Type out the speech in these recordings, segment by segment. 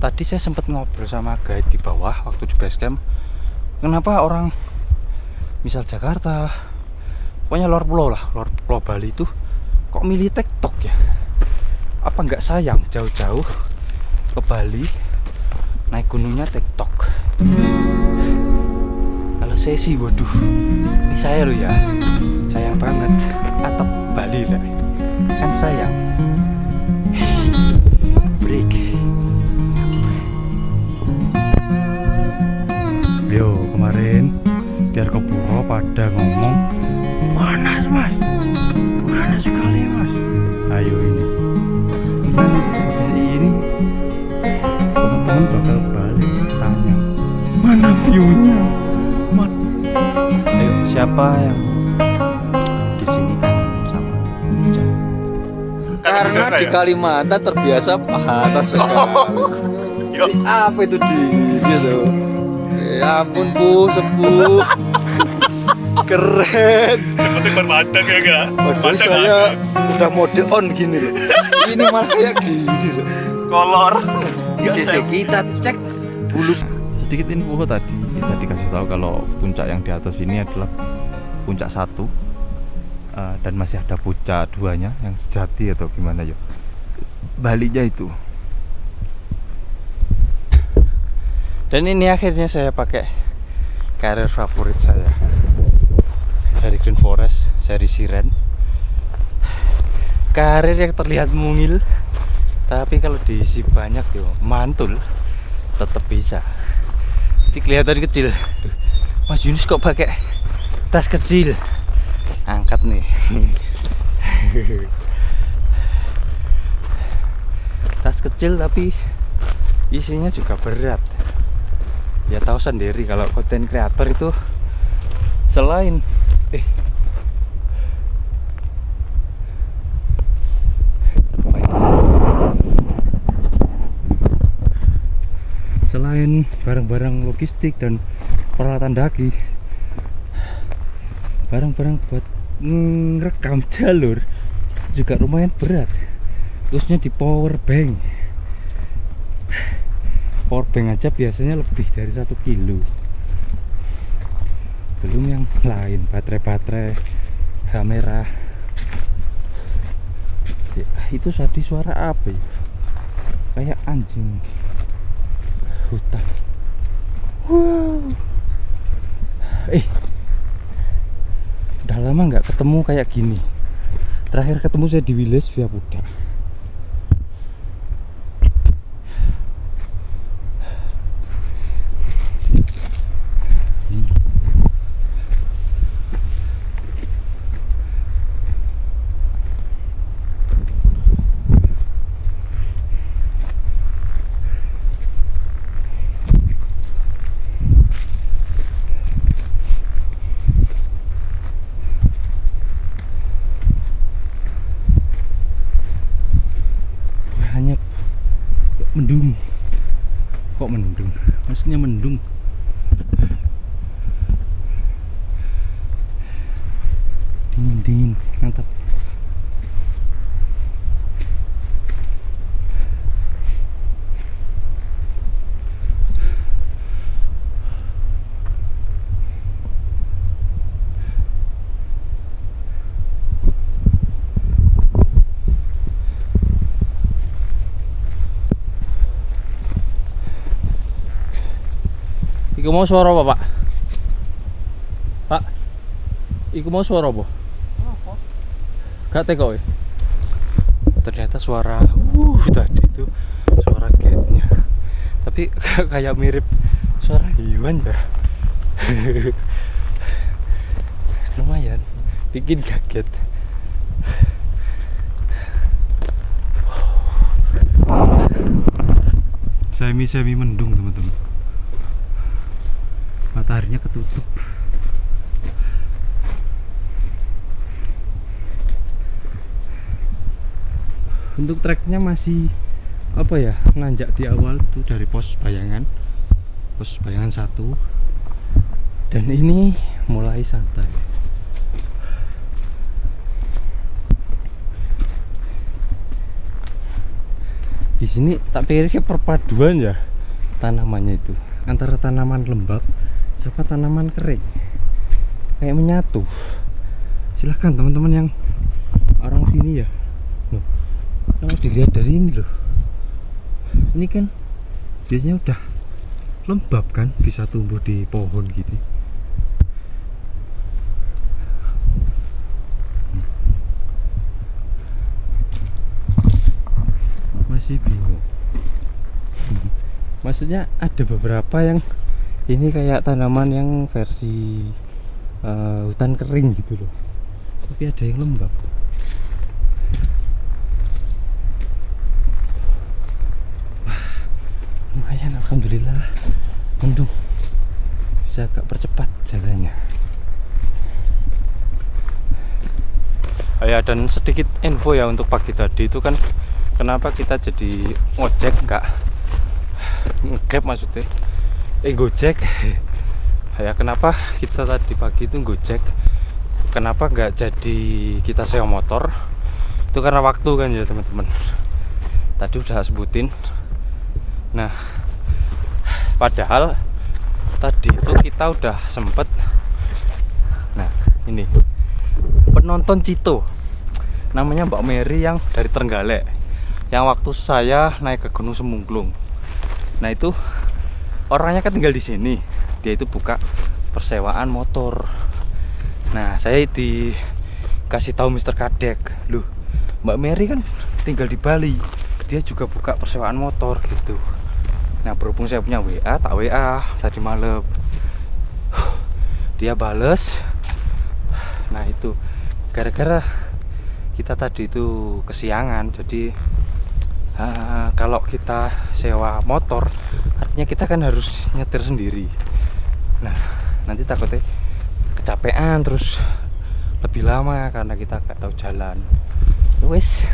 Tadi saya sempat ngobrol sama guide di bawah waktu di base camp. Kenapa orang misal Jakarta, pokoknya luar pulau Bali itu kok milih TikTok ya? Apa nggak sayang jauh-jauh ke Bali naik gunungnya TikTok? Kalau saya sih waduh, ini saya loh ya, sayang banget. Atap Bali lah, kan sayang. Break. Yo, kemarin di Argopuro pada ngomong panas mas, panas sekali mas. Ayo ini, nanti sampai ini teman-teman bakal balik tanya mana viewnya. Ayo siapa yang di sini kan sama hujan? Karena di Kalimantan terbiasa panas sekali. Apa itu gitu? Ya ampun bu, sepuh. Keren. Seperti permadang ya kak. Waduh, saya udah mode on gini loh. Ini malah kayak gini loh. Kolor. Sisi kita cek bulu. Sedikit info tadi kita dikasih tahu kalau puncak yang di atas ini adalah puncak 1 dan masih ada puncak 2-nya yang sejati atau gimana ya baliknya itu. Dan ini akhirnya saya pakai carrier favorit saya dari Green Forest seri Siren. Carrier yang terlihat mungil, tapi kalau diisi banyak yo mantul, tetap bisa. Jadi kelihatan kecil. Mas Yunus kok pakai tas kecil? Angkat nih. Tas kecil tapi isinya juga berat. Ya tahu sendiri kalau konten kreator itu selain selain barang-barang logistik dan peralatan daki, barang-barang buat ngerekam jalur juga lumayan berat, khususnya di power bank. Power bank aja biasanya lebih dari 1 kilo, belum yang lain, baterai kamera. Itu tadi suara apa ya? Kayak anjing hutan. Wow. Udah lama nggak ketemu kayak gini. Terakhir ketemu saya di Wilis Via Puda. Hanya mendung. Kok mendung? Maksudnya mendung. Dingin, mantap. Iku mau suara apa, Pak? Pak, iku mau suara apa? Gak teko ya? Ternyata suara tadi itu suara gate-nya. Tapi kayak mirip suara hewan ya. Lumayan bikin kaget. Semi mendung, teman-teman. Mataharinya ketutup. Untuk treknya masih apa ya, nanjak di awal itu dari pos bayangan 1, dan ini mulai santai. Di sini tak pikir kayak perpaduan ya tanamannya itu, antara tanaman lembab sama tanaman kering, kayak menyatu. Silahkan teman-teman yang orang sini ya, loh, kalau dilihat dari ini loh, ini kan biasanya udah lembab kan, bisa tumbuh di pohon gitu. Masih bingung. Maksudnya ada beberapa yang ini kayak tanaman yang versi hutan kering gitu loh, tapi ada yang lembab. Wah, lumayan, alhamdulillah mendung, bisa agak percepat jalannya. Ya, dan sedikit info ya untuk pagi tadi itu kan kenapa kita jadi ngojek, enggak nge-grab maksudnya, gojek ya. Kenapa kita tadi pagi itu gojek, kenapa nggak jadi kita sewa motor, itu karena waktu kan ya teman-teman, tadi udah sebutin. Nah, padahal tadi itu kita udah sempet, nah ini penonton Cito namanya Mbak Mary yang dari Trenggalek, yang waktu saya naik ke Gunung Semungklung. Nah itu orangnya kan tinggal di sini, dia itu buka persewaan motor. Nah saya dikasih tahu Mr. Kadek, loh Mbak Mary kan tinggal di Bali, dia juga buka persewaan motor gitu. Nah berhubung saya punya WA, tak WA tadi malam, dia bales. Nah itu gara-gara kita tadi itu kesiangan, jadi kalau kita sewa motor artinya kita kan harus nyetir sendiri. Nah nanti takutnya kecapean terus lebih lama karena kita gak tahu jalan. Wes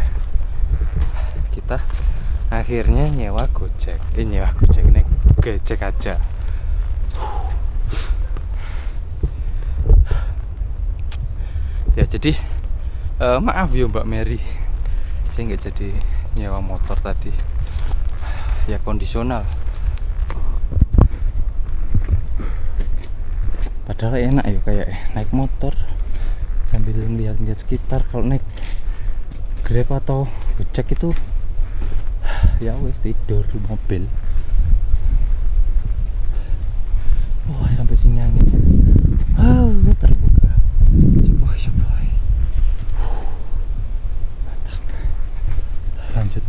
kita akhirnya nyewa gojek, naik gojek aja. Ya jadi maaf ya Mbak Mary, saya nggak jadi nyewa motor tadi, ya kondisional. Padahal enak ya kayak naik motor sambil lihat-lihat sekitar. Kalau naik Grab atau Gojek itu ya wes tidur di mobil. Wah sampai sini angin, terbuka. Cepoi. Mantap. Lanjut.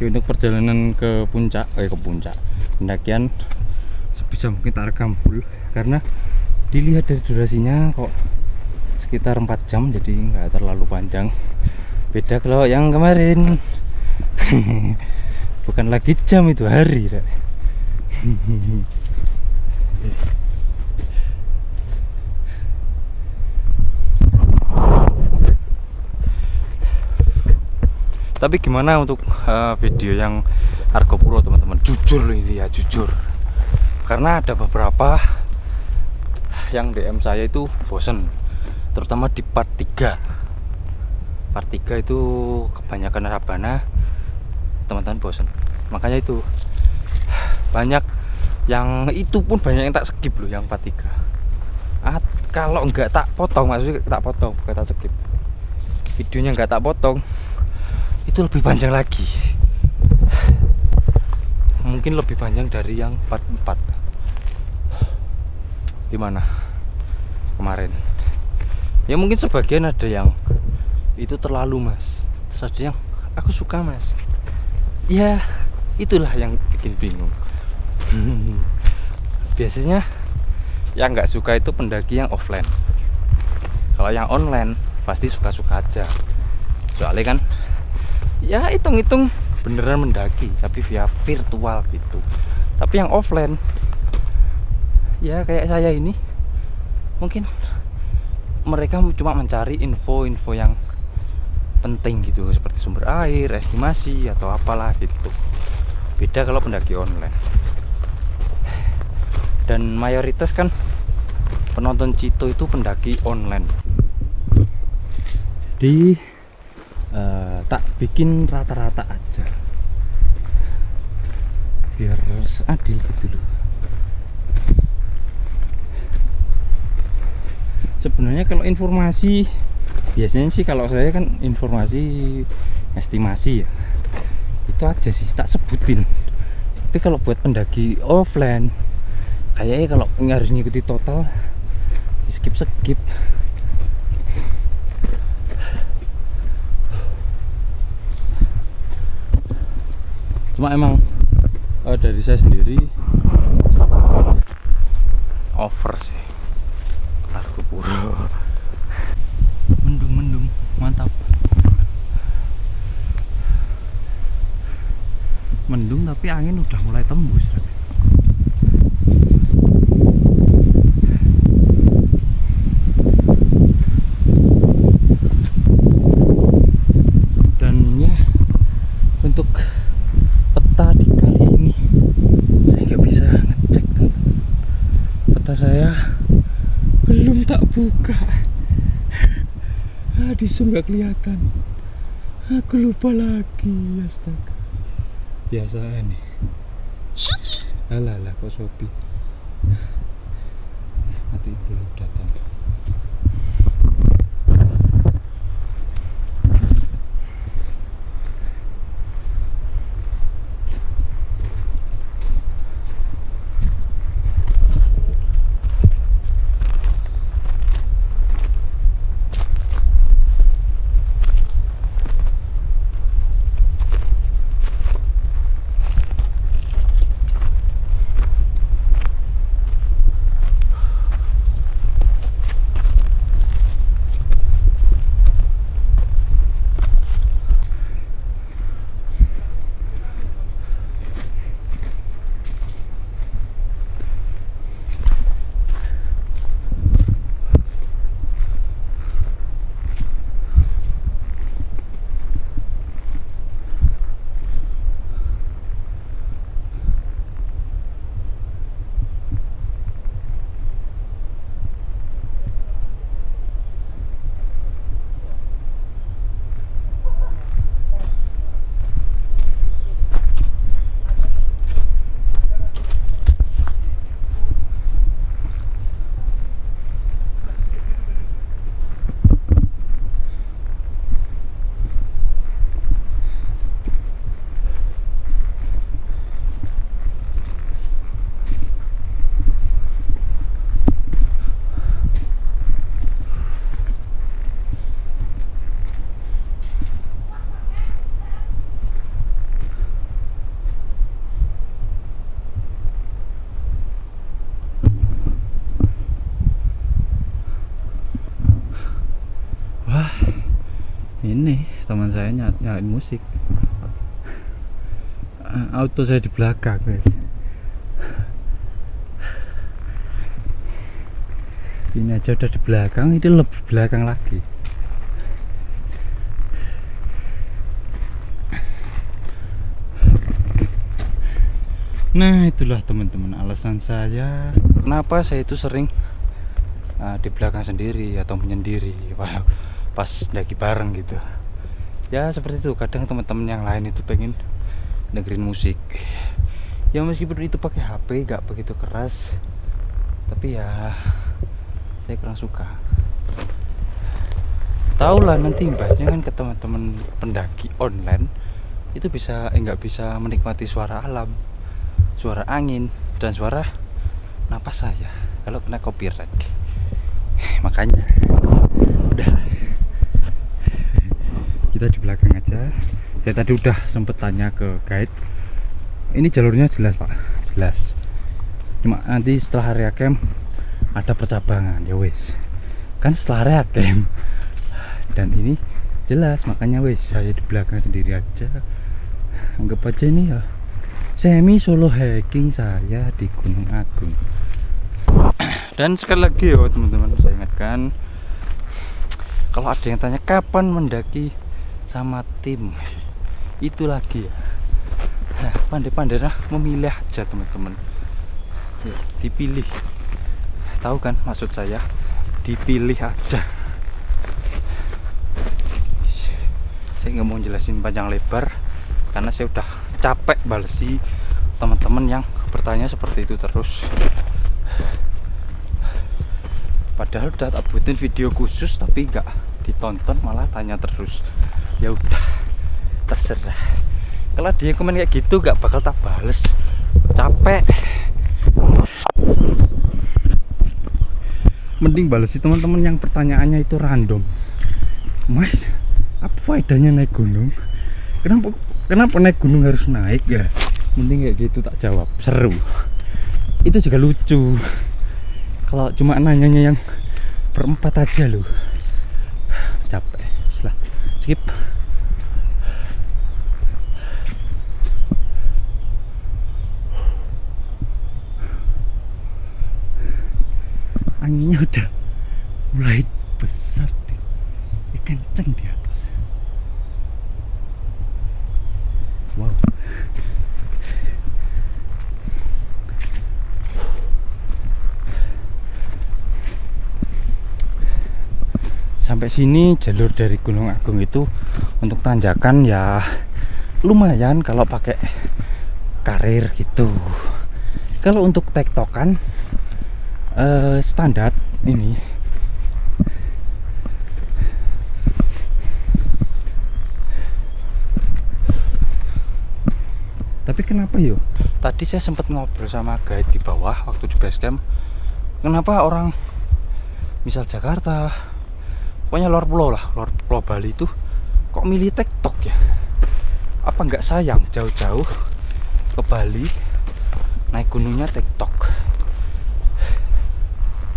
Untuk perjalanan ke puncak, pendakian sebisa mungkin tak rekam full karena dilihat dari durasinya kok sekitar 4 jam, jadi nggak terlalu panjang. Beda kalau yang kemarin bukan lagi jam, itu hari. Tapi gimana untuk video yang Argopuro teman-teman? Jujur loh ini ya, jujur. Karena ada beberapa yang DM saya itu bosen, terutama di part 3. Part 3 itu kebanyakan Rabana, teman-teman bosen. Makanya itu banyak yang itu pun banyak yang tak skip loh yang part 3. Kalau enggak tak potong, maksudnya tak potong, bukan tak skip. Videonya enggak tak potong, itu lebih panjang lagi, mungkin lebih panjang dari yang part 4. Gimana kemarin ya, mungkin sebagian ada yang itu terlalu mas, terus ada yang aku suka mas. Ya itulah yang bikin bingung. Biasanya yang nggak suka itu pendaki yang offline. Kalau yang online pasti suka-suka aja, soalnya kan ya hitung-hitung beneran mendaki tapi via virtual gitu. Tapi yang offline ya kayak saya ini, mungkin mereka cuma mencari info-info yang penting gitu, seperti sumber air, estimasi atau apalah gitu. Beda kalau pendaki online. Dan mayoritas kan penonton Cito itu pendaki online. Jadi tak bikin rata-rata aja biar adil gitu loh. Sebenarnya kalau informasi biasanya sih, kalau saya kan informasi estimasi ya, itu aja sih tak sebutin. Tapi kalau buat pendaki offline kayaknya kalau harus ngikuti total, skip. Cuma emang dari saya sendiri over sih Argo Puro. Mendung mantap. Mendung tapi angin udah mulai tembus. Dan ya, untuk peta di kali ini saya nggak bisa ngecek, teman-teman. Peta saya belum tak buka. Di zoom nggak kelihatan. Aku lupa lagi, astaga. Biasaan nih. Alah kok Shopee. Matiin dulu datang. Ini teman saya nyalain musik. Auto saya di belakang, guys. Ini aja udah di belakang, ini lebih belakang lagi. Nah, itulah teman-teman alasan saya kenapa saya itu sering di belakang sendiri atau menyendiri pas lagi bareng gitu. Ya seperti itu, kadang teman-teman yang lain itu pengen dengerin musik. Ya meskipun itu pakai HP, gak begitu keras, tapi ya saya kurang suka. Tahu lah nanti bahasnya kan ke teman-teman pendaki online itu bisa nggak bisa menikmati suara alam, suara angin dan suara napas saya kalau kena copyright. Makanya udah kita di belakang aja. Saya tadi udah sempet tanya ke guide, ini jalurnya jelas pak, jelas. Cuma nanti setelah area camp ada percabangan, ya wes. Kan setelah area camp dan ini jelas, makanya wes saya di belakang sendiri aja. Anggap aja ini ya semi solo hiking saya di Gunung Agung. Dan sekali lagi ya teman-teman, saya ingatkan, kalau ada yang tanya kapan mendaki sama tim, itu lagi ya. Nah, pandai-pandai lah memilih aja teman-teman. Ya, dipilih. Tahu kan maksud saya? Dipilih aja. Saya nggak mau jelasin panjang lebar karena saya udah capek balesi teman-teman yang bertanya seperti itu terus. Padahal udah tak buatin video khusus tapi nggak ditonton, malah tanya terus. Ya udah, terserah. Kalau dia komen kayak gitu nggak bakal tak bales. Capek. Mending balesi teman-teman yang pertanyaannya itu random. Mas, apa faedahnya naik gunung? Kenapa naik gunung harus naik ya? Mending kayak gitu tak jawab. Seru. Itu juga lucu. Kalau cuma nanyanya yang berempat aja loh, capek. Setelah skip. Anginnya udah mulai besar deh, kenceng di atas. Wow. Sampai sini jalur dari Gunung Agung itu untuk tanjakan ya lumayan kalau pakai karir gitu. Kalau untuk tektokan standar ini. Tapi kenapa yo? Tadi saya sempat ngobrol sama guide di bawah waktu di base camp. Kenapa orang misal Jakarta, pokoknya luar pulau lah, luar pulau Bali itu kok milih tektok ya? Apa nggak sayang jauh-jauh ke Bali naik gunungnya tektok?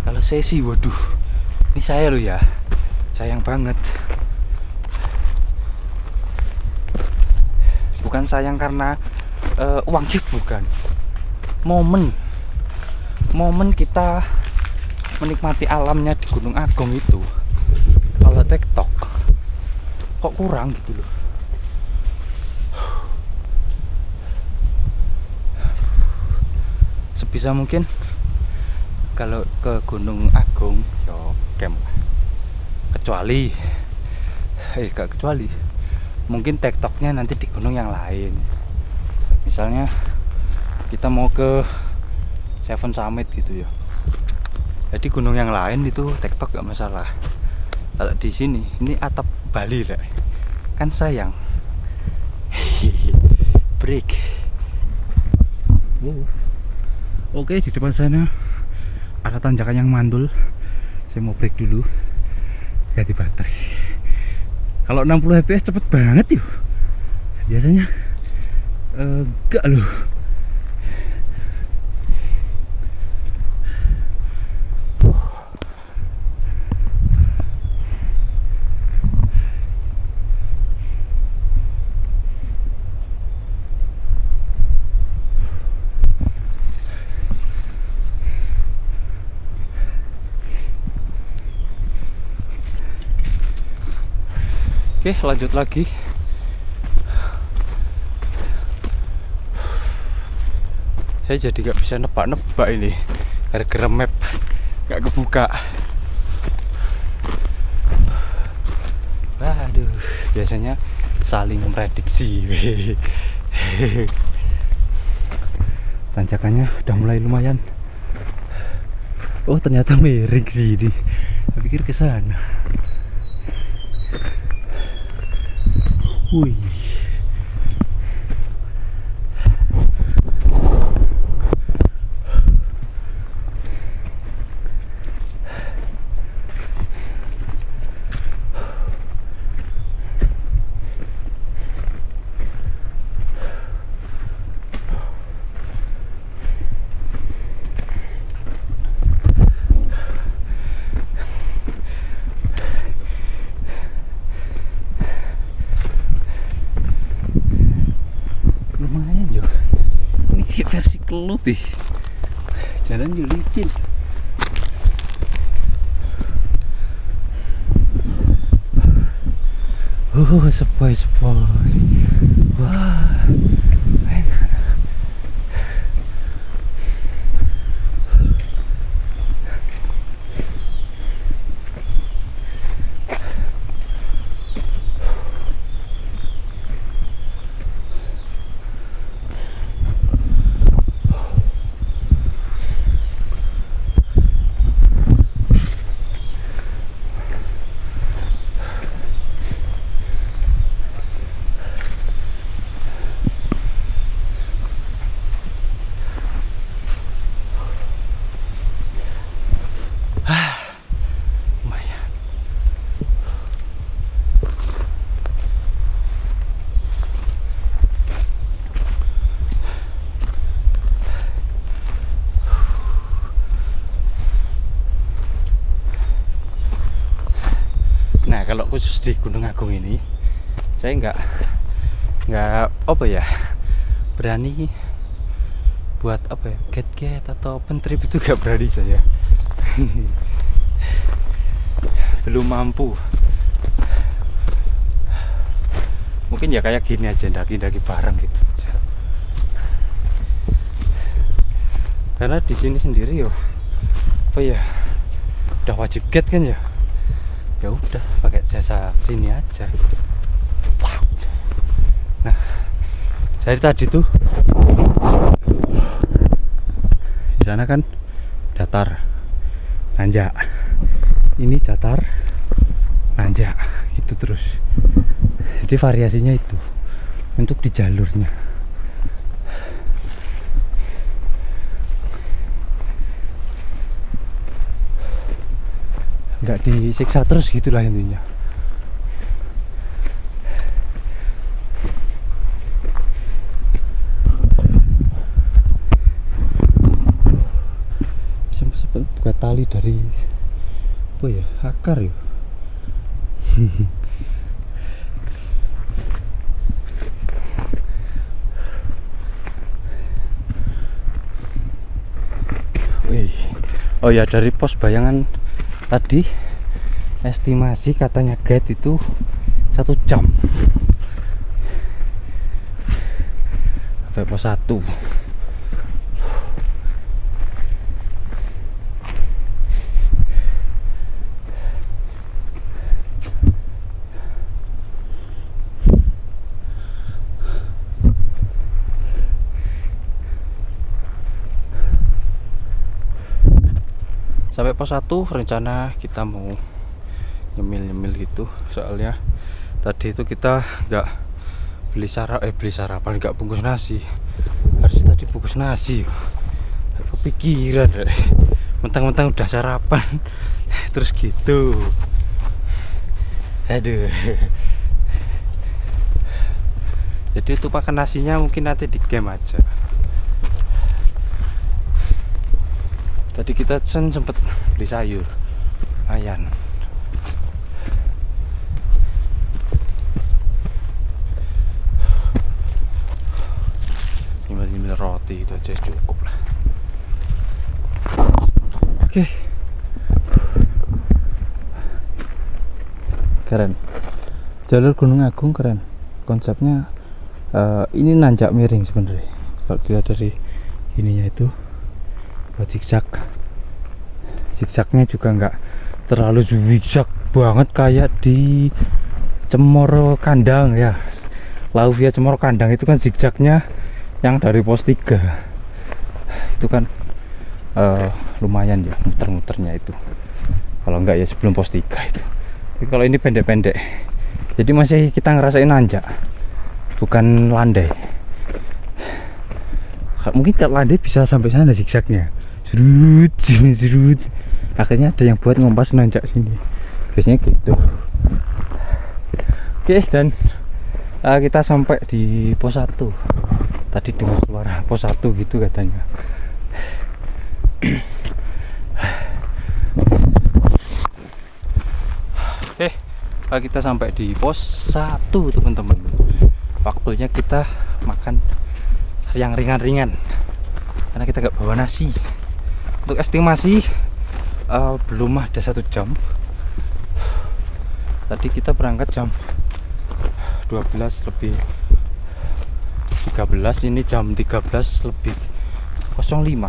Kalau saya sih, waduh, ini saya loh ya, sayang banget. Bukan sayang karena uangnya, bukan. Momen kita menikmati alamnya di Gunung Agung itu, kalau tektok kok kurang gitu loh. Sebisa mungkin kalau ke Gunung Agung yo camp, kecuali mungkin tektoknya nanti di gunung yang lain. Misalnya kita mau ke Seven Summit gitu ya, jadi gunung yang lain itu tektok gak masalah. Kalau di sini ini atap Bali lah, kan sayang. Break. Oke, di depan sana ada tanjakan yang mandul. Saya mau break dulu, ganti baterai. Kalau 60 fps cepet banget yuk. Biasanya enggak loh. Oke, lanjut lagi. Saya jadi gak bisa nebak-nebak ini gara-gara map gak kebuka. Waduh, biasanya saling memprediksi. Tanjakannya udah mulai lumayan. Oh, ternyata miring sih ini. Saya pikir ke sana. Wih. Versi kelut nih, jalan juga licin. Sepoi. Wah. Nah, kalau khusus di Gunung Agung ini, saya nggak apa ya, berani buat apa ya, get atau open trip itu nggak berani saya. Belum mampu. Mungkin ya kayak gini aja, daki-daki bareng gitu aja. Karena di sini sendiri yo, apa ya, udah wajib get kan ya. Ya udah pakai jasa sini aja. Wow. Nah, dari tadi tuh di sana kan datar, nanjak. Ini datar, nanjak, gitu terus. Jadi variasinya itu untuk di jalurnya. Nggak disiksa terus gitulah intinya. Sempat buka tali dari apa ya, akar ya. Wih. Oh ya, dari pos bayangan tadi estimasi katanya guide itu 1 jam sampai pos 1. Sampai pos 1 rencana kita mau nyemil gitu, soalnya tadi itu kita nggak beli sarapan, nggak bungkus nasi. Harus tadi bungkus nasi. Kepikiran deh, mentang-mentang udah sarapan terus gitu. Aduh. Jadi itu pakai nasinya mungkin nanti di game aja. Tadi kita sempet beli sayur, lumayan. Nyemil roti itu aja cukup lah. Oke. Keren. Jalur Gunung Agung keren. Konsepnya ini nanjak miring sebenarnya. Kalau dilihat dari ininya itu buat zigzag. Zigzagnya juga nggak terlalu zigzag banget kayak di Cemoro Kandang ya. Lauvia Cemoro Kandang itu kan zigzagnya yang dari pos 3 itu kan lumayan ya muter-muternya itu. Kalau enggak ya sebelum pos 3 itu. Tapi kalau ini pendek-pendek, jadi masih kita ngerasain nanjak, bukan landai. Mungkin kalau landai bisa sampai sana zigzagnya, serut. Akhirnya ada yang buat ngompas nanjak sini, biasanya gitu. Oke, dan kita sampai di pos 1. Tadi dengar suara pos 1 gitu katanya. Oke, kita sampai di pos 1 teman-teman. Waktunya kita makan yang ringan-ringan karena kita gak bawa nasi. Untuk estimasi belum ada 1 jam. Tadi kita berangkat jam 12 lebih 13, ini jam 13 lebih 05.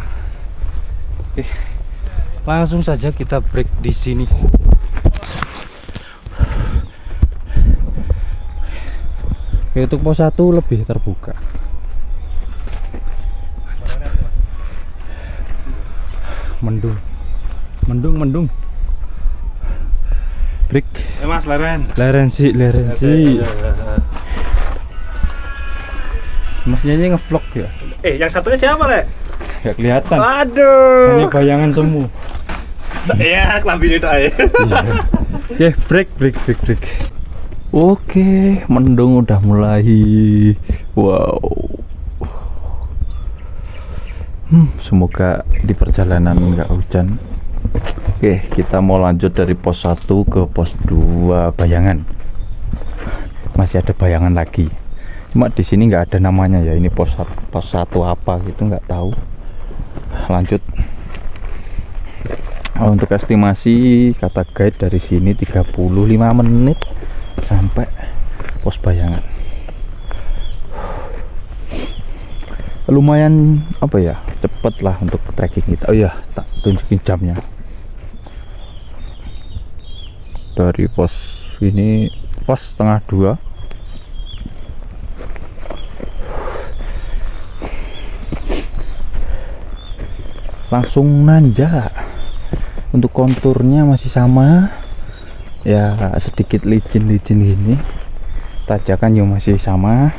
Oke, langsung saja kita break di sini. Oke, untuk pos 1 lebih terbuka. Mendung. Break. Mas leren. Leren sih. Mas Nyanyi ngevlog ya? Yang satunya siapa, Le? Gak kelihatan. Aduh. Hanya bayangan semu. Saya kelambi itu aja. Iya. Oke, break. Oke, mendung udah mulai. Wow. Semoga di perjalanan nggak hujan. Oke, kita mau lanjut dari pos 1 ke pos 2 Bayangan. Masih ada Bayangan lagi. Cuma di sini nggak ada namanya ya. Ini pos 1 apa gitu nggak tahu. Lanjut. Untuk estimasi kata guide dari sini 35 menit sampai pos Bayangan. Lumayan apa ya, cepet lah untuk trekking kita. Oh iya, tak tunjukin jamnya. Dari pos ini pos setengah 2. Langsung nanjak. Untuk konturnya masih sama ya, sedikit licin gini. Tanjakan juga masih sama.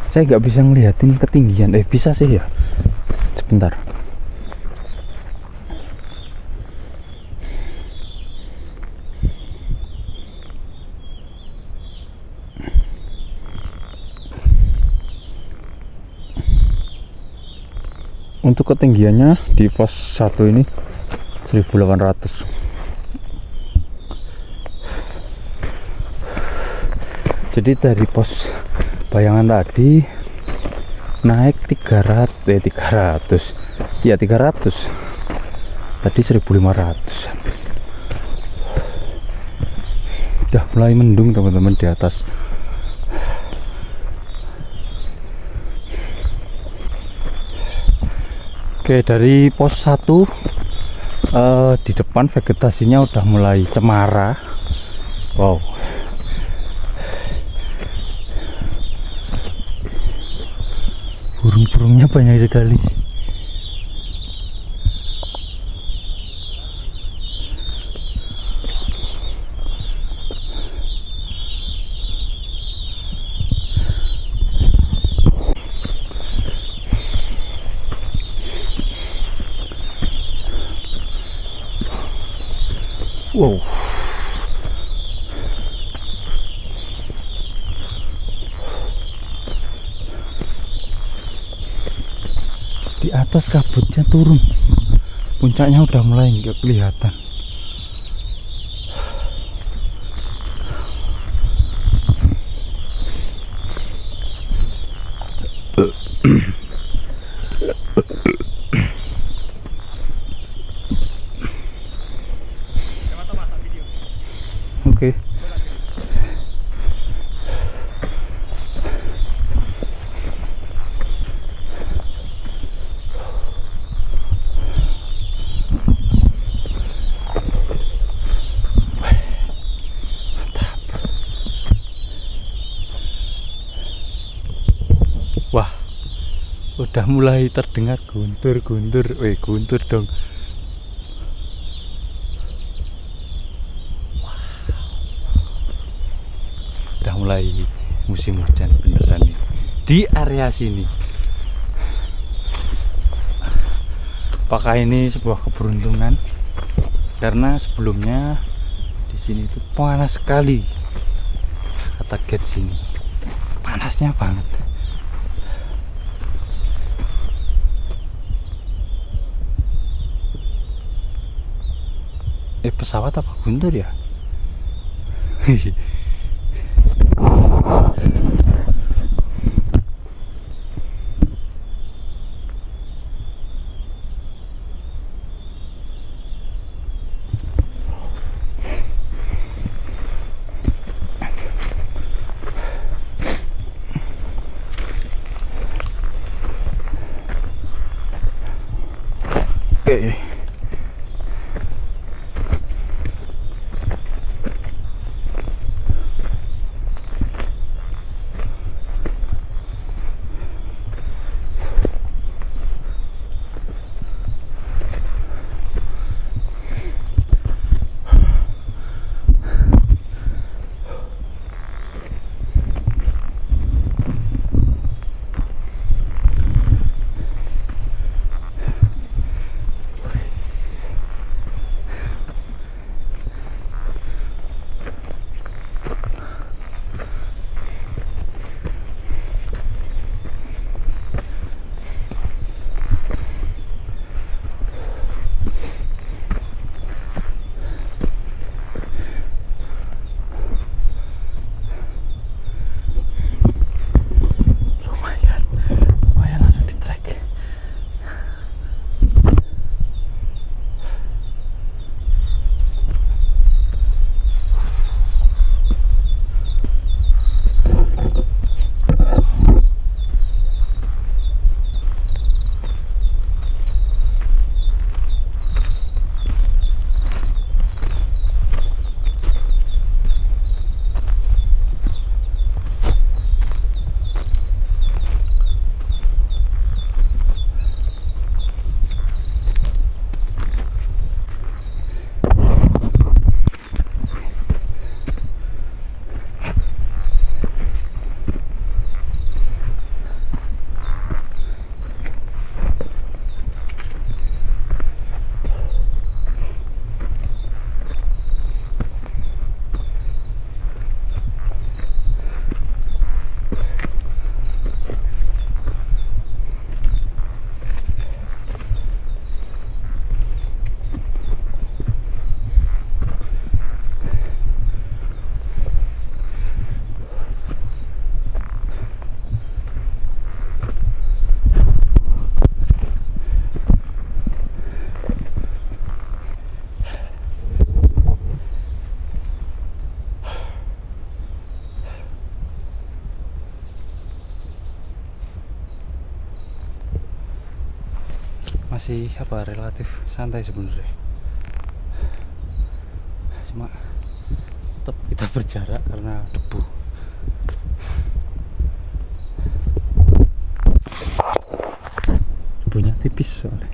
Saya nggak bisa ngeliatin ketinggian. Bisa sih ya, sebentar. Untuk ketinggiannya di pos 1 ini 1800. Jadi dari pos Bayangan tadi naik 300. Tadi 1500. Udah mulai mendung teman-teman di atas. Oke, dari pos 1 di depan vegetasinya udah mulai cemara. Wow. Burung-burungnya banyak sekali. Wow. Di atas kabutnya turun. Puncaknya udah mulai nggak kelihatan. Oke. Wah, udah mulai terdengar guntur. Guntur dong. Wah, udah mulai musim hujan beneran nih di area sini. Apakah ini sebuah keberuntungan? Karena sebelumnya di sini itu panas sekali. Kata guide sini, panasnya banget. Pesawat apa guntur ya? Oke. Lumayan langsung di trek. Masih relatif santai sebenarnya, cuma tetap kita berjarak karena debu. Debunya tipis soalnya.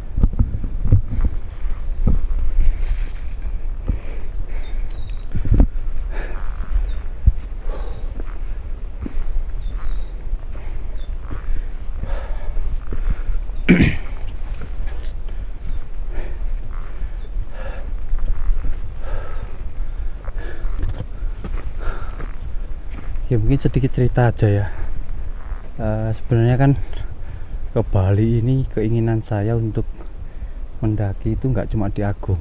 Ya mungkin sedikit cerita aja ya. Sebenarnya kan ke Bali ini keinginan saya untuk mendaki itu nggak cuma di Agung.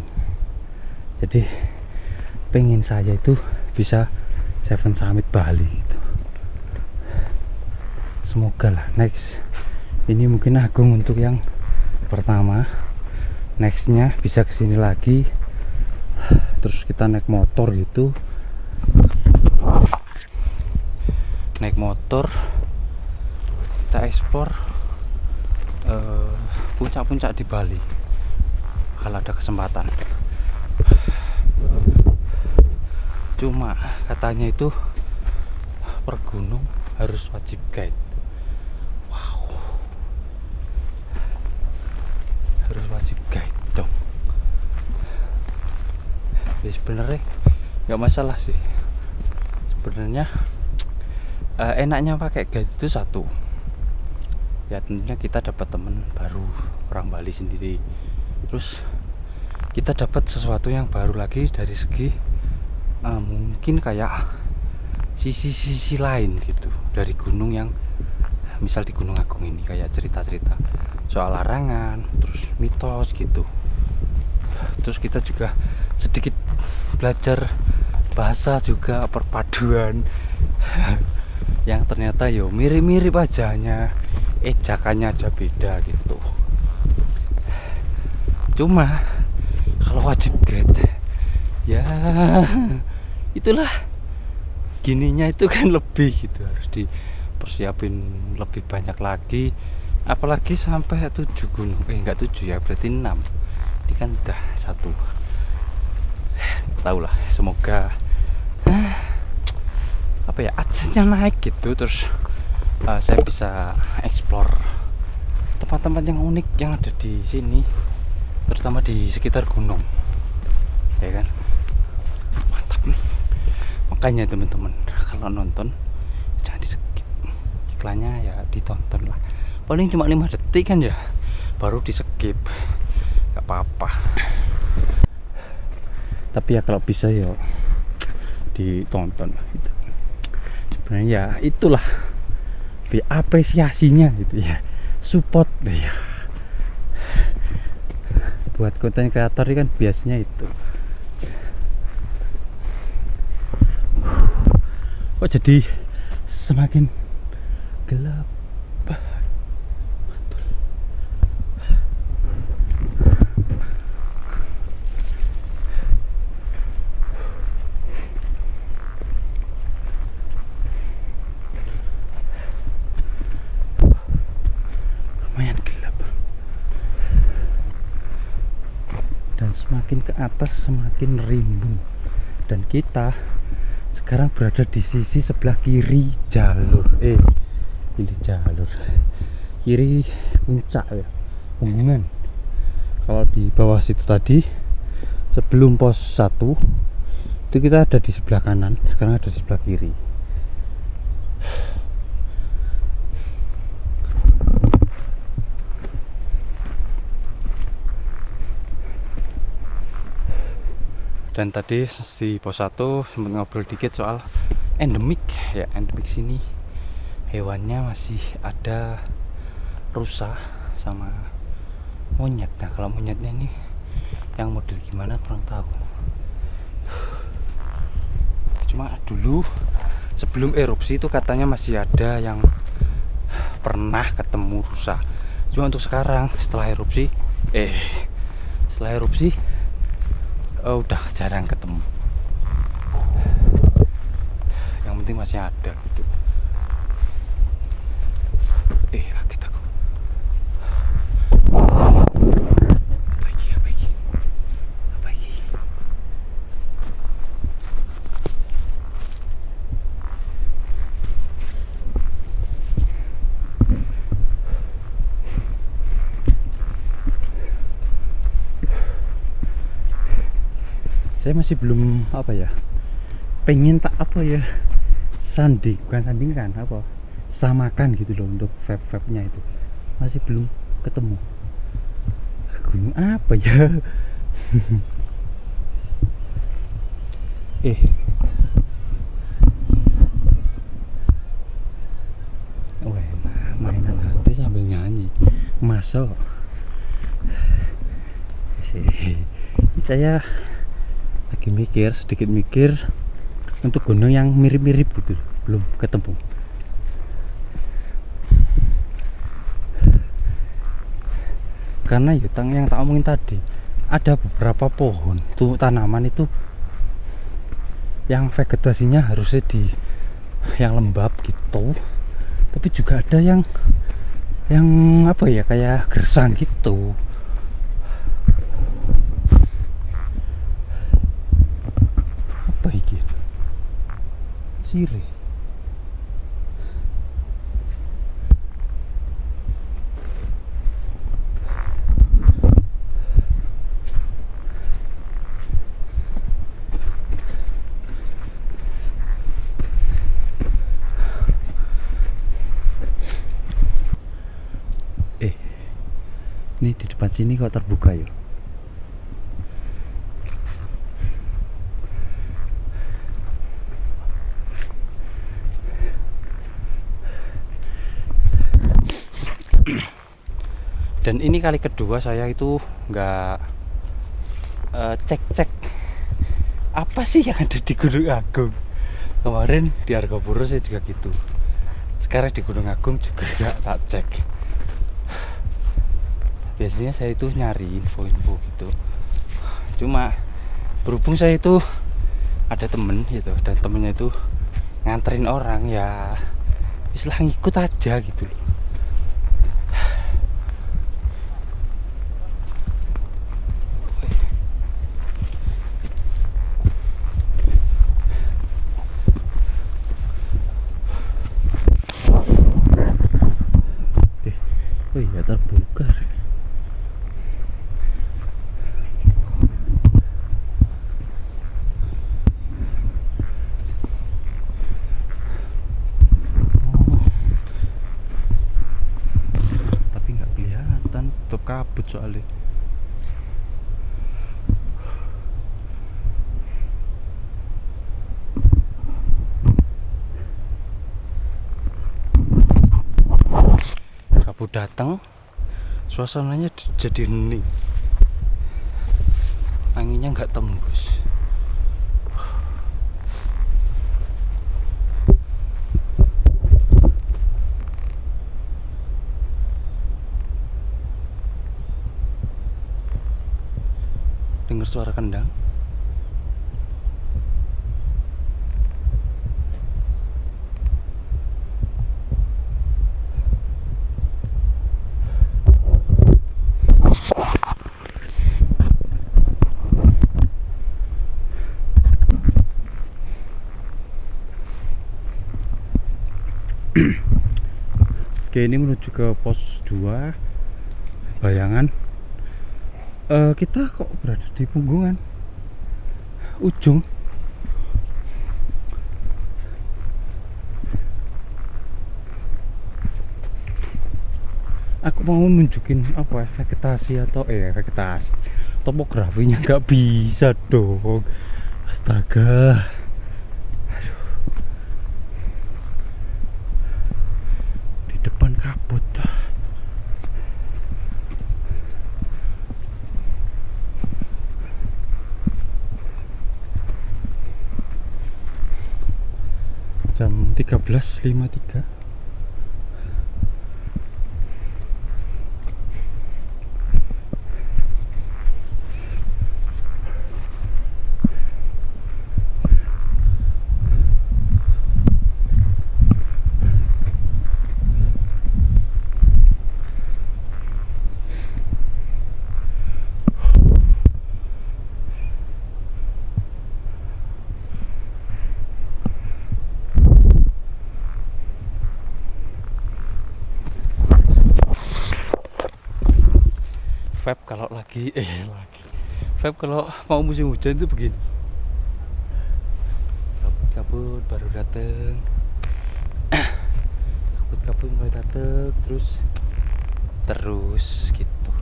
Jadi pengen saya itu bisa Seven Summit Bali gitu. Semoga lah next ini mungkin Agung untuk yang pertama, nextnya bisa kesini lagi, terus kita naik motor gitu, naik motor kita ekspor puncak-puncak di Bali kalau ada kesempatan. Cuma katanya itu per gunung harus wajib guide. Wow, harus wajib guide dong. Ya sebenarnya nggak masalah sih sebenarnya. Enaknya pakai guide itu satu, ya tentunya kita dapat teman baru, orang Bali sendiri, terus kita dapat sesuatu yang baru lagi dari segi mungkin kayak sisi-sisi lain gitu dari gunung, yang misal di Gunung Agung ini kayak cerita-cerita soal larangan, terus mitos gitu. Terus kita juga sedikit belajar bahasa juga, perpaduan yang ternyata yo mirip-mirip ajanya, ejakannya aja beda gitu. Cuma kalau wajib guide ya itulah gininya itu kan lebih gitu, harus dipersiapin lebih banyak lagi, apalagi sampai 7 gunung, enggak 7 ya, berarti 6 Ini kan udah satu. Tahu lah, semoga apa ya, adsense-nya naik gitu, terus saya bisa explore tempat-tempat yang unik yang ada di sini, terutama di sekitar gunung, ya kan. Mantap. Makanya teman-teman, kalau nonton jangan di skip, iklannya ya ditonton lah, paling cuma 5 detik kan ya, baru di skip, gak apa-apa. Tapi ya kalau bisa ya ditonton gitu. Sebenarnya ya itulah apresiasinya gitu ya, support ya. Buat konten kreator kan biasanya itu. Kok jadi semakin gelap. Mantul. Lumayan gelap. Dan semakin ke atas semakin rimbun. Dan kita sekarang berada di sisi sebelah kiri jalur. Ini jalur kiri puncak ya, Punggungan. Kalau di bawah situ tadi sebelum pos 1 itu kita ada di sebelah kanan, sekarang ada di sebelah kiri. Dan tadi di pos 1 sempat ngobrol dikit soal endemik ya, endemik sini hewannya masih ada rusa sama monyet. Nah kalau monyetnya ini yang model gimana kurang tahu. Cuma dulu sebelum erupsi itu katanya masih ada yang pernah ketemu rusa. Cuma untuk sekarang setelah erupsi udah jarang ketemu. Yang penting masih ada gitu. Kaget aku. Apa ini? Saya masih belum pengen sandingkan samakan gitu loh untuk vape-vape-nya itu. Masih belum ketemu gunung apa ya. Mainan HP sambil nyanyi, masuk. Saya lagi sedikit mikir untuk gunung yang mirip-mirip gitu, belum ketemu. Karena ya yang tak omongin tadi, ada beberapa pohon tuh, tanaman itu yang vegetasinya harusnya di yang lembab gitu, tapi juga ada yang kayak gersang gitu. Apa iki? Sirih. Ini di depan sini kok terbuka ya. Dan ini kali kedua saya itu nggak cek apa sih yang ada di Gunung Agung. Kemarin di Argopuro saya juga gitu, sekarang di Gunung Agung juga nggak tak cek. Biasanya saya itu nyari info-info gitu, cuma berhubung saya itu ada temen gitu, dan temennya itu nganterin orang, ya istilah ngikut aja gitu loh. nggak terbuka Rek. Oh. Tapi nggak kelihatan, tutup kabut soalnya. Kabut datang, suasananya jadi hening, anginnya nggak tembus. Dengar suara kendang. Oke, ini menuju ke pos 2 Bayangan. Kita kok berada di Punggungan ujung. Aku mau nunjukin apa vegetasi atau vegetasi topografinya nggak bisa dong. Astaga. Di depan kabut. Jam 13.53. Vibe kalau lagi vibe kalau mau musim hujan itu begini. Kabut baru dateng. Kabut mulai dateng terus gitu.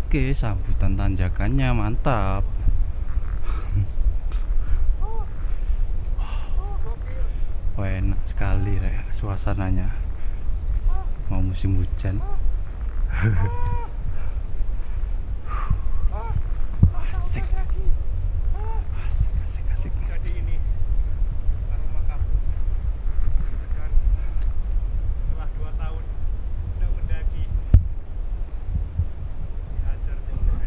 Oke, sambutan tanjakannya mantap. Wah, enak sekali suasananya. Mau musim hujan. Asik. Asik. Jadi ini aroma kabut. Dan setelah 2 tahun udah mendaki. Dihajar dengan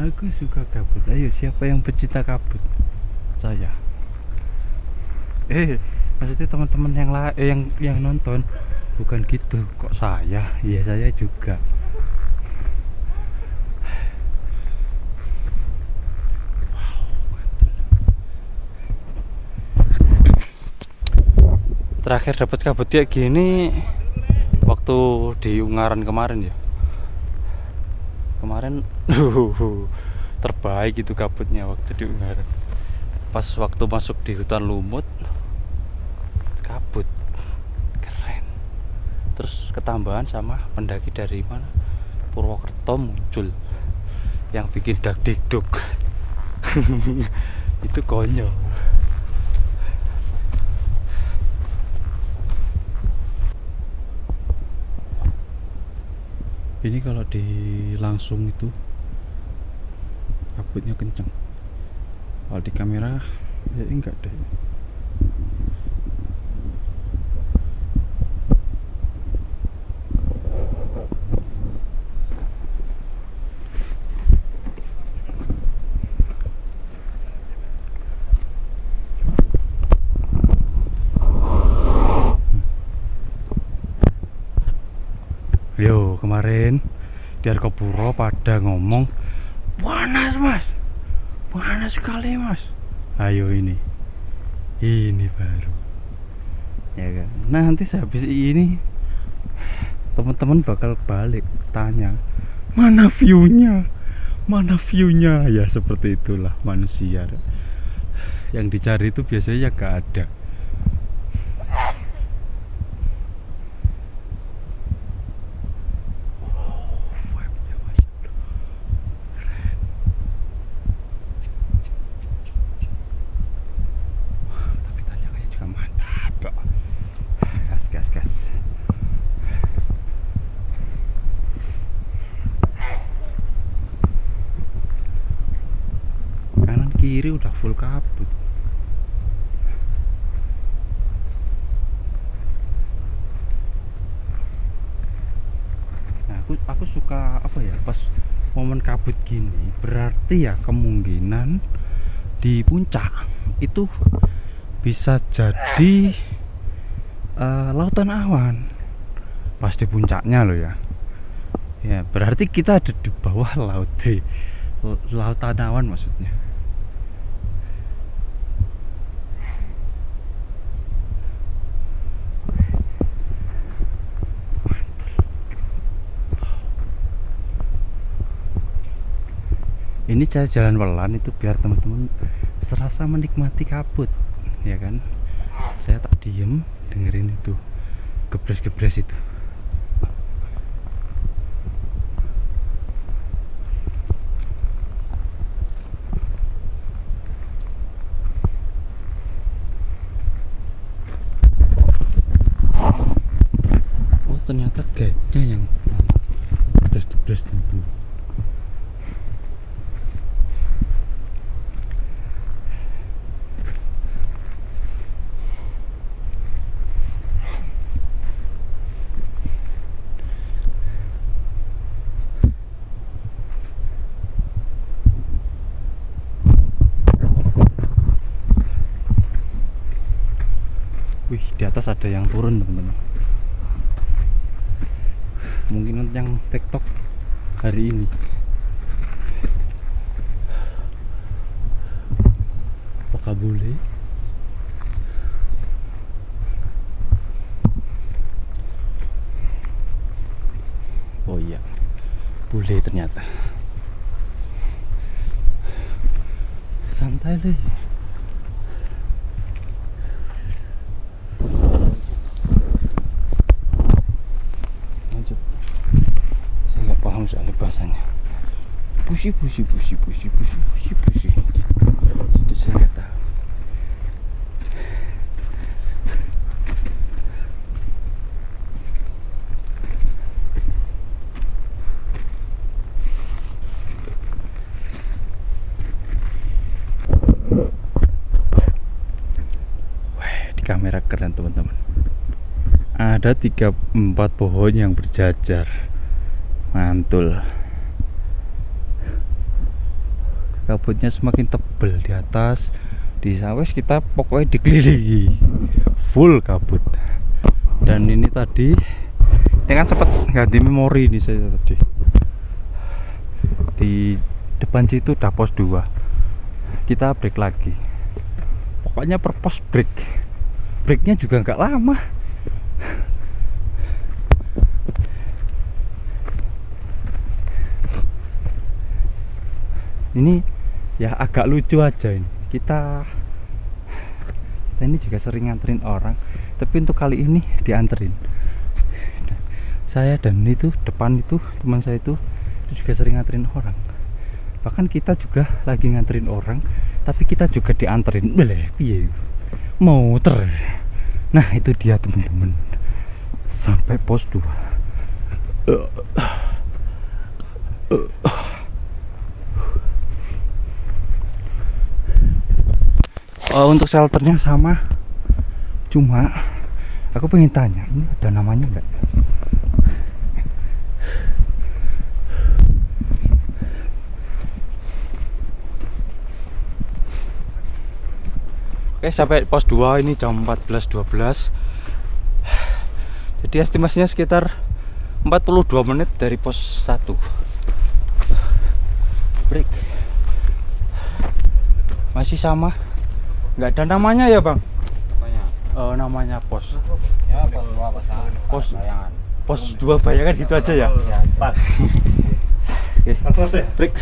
Aku suka kabut. Ayo, siapa yang pecinta kabut? Saya. Maksudnya teman-teman yang nonton bukan gitu. Kok saya? Iya, saya juga. Terakhir dapat kabut kayak gini waktu di Ungaran kemarin ya. Kemarin terbaik itu kabutnya waktu di Ungaran. Pas waktu masuk di hutan lumut, kabut keren. Terus ketambahan sama pendaki dari mana, Purwokerto muncul yang bikin dak dikduk. Itu konyol. Ini kalau di langsung itu kabutnya kenceng. Kalau di kamera Ya enggak deh. Yo, kemarin di Argopuro pada ngomong panas mas, panas sekali mas. Ayo ini baru, ya kan? Nanti sehabis ini teman-teman bakal balik tanya mana viewnya, mana viewnya. Ya seperti itulah manusia. Yang dicari itu biasanya gak ada. Gas. Kanan kiri udah full kabut. Nah, aku suka apa ya, pas momen kabut gini berarti ya kemungkinan di puncak itu bisa jadi lautan awan pas di puncaknya loh ya. Ya berarti kita ada di bawah laut, di lautan awan maksudnya. Ini saya jalan pelan itu biar teman-teman serasa menikmati kabut, ya kan? Saya tak diem dengerin itu gebres-gebres itu. Oh ternyata gate-nya yang gebres-gebres teman-teman. Wih, di atas ada yang turun teman-teman. Mungkin yang TikTok hari ini. Apakah boleh? Oh iya, boleh ternyata. Santai deh. Soalnya bahasanya pusi itu saya nggak tahu. Wah, di kamera keren teman-teman, ada 3-4 pohon yang berjajar. Mantul. Kabutnya semakin tebal di atas. Di sawes kita pokoknya dikelilingi full kabut. Dan ini tadi kan sempat ganti memori ini saya tadi. Di depan situ udah pos 2. Kita break lagi. Pokoknya per pos break. Breaknya juga nggak lama. Ini ya agak lucu aja ini. Kita ini juga sering nganterin orang, tapi untuk kali ini dianterin. Saya dan itu depan itu teman saya itu juga sering nganterin orang. Bahkan kita juga lagi nganterin orang, tapi kita juga dianterin. Boleh piye? Muter. Nah, itu dia teman-teman. Sampai pos 2. Untuk shelternya sama, cuma aku pengen tanya, ini ada namanya nggak? Oke, sampai pos 2 ini jam 14.12. Jadi estimasinya sekitar 42 menit dari pos 1. Break. Masih sama. Nggak ada namanya ya, Bang? Namanya pos. Ya, pos 2 Pos 2 Bayangan gitu aja ya. Ya, pas. Oke. Break.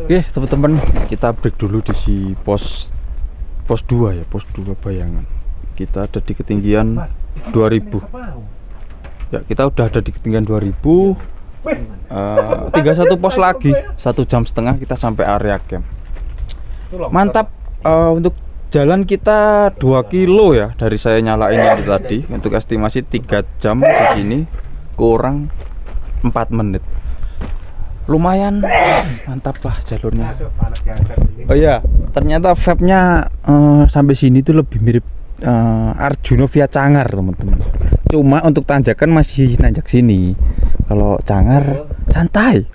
Oke, teman-teman, kita break dulu di pos 2 ya, pos 2 Bayangan. Kita ada di ketinggian 2000. Ya, kita udah ada di ketinggian 2000. Tinggal satu pos lagi, 1,5 jam kita sampai area camp. Mantap. Untuk jalan kita 2 kilo ya, dari saya nyalain itu tadi. Untuk estimasi 3 jam di sini kurang 4 menit. Lumayan mantap lah jalurnya. Oh iya, ternyata vape-nya sampai sini tuh lebih mirip Arjuna via Cangar, teman-teman. Cuma untuk tanjakan masih nanjak sini. Kalau Cangar santai.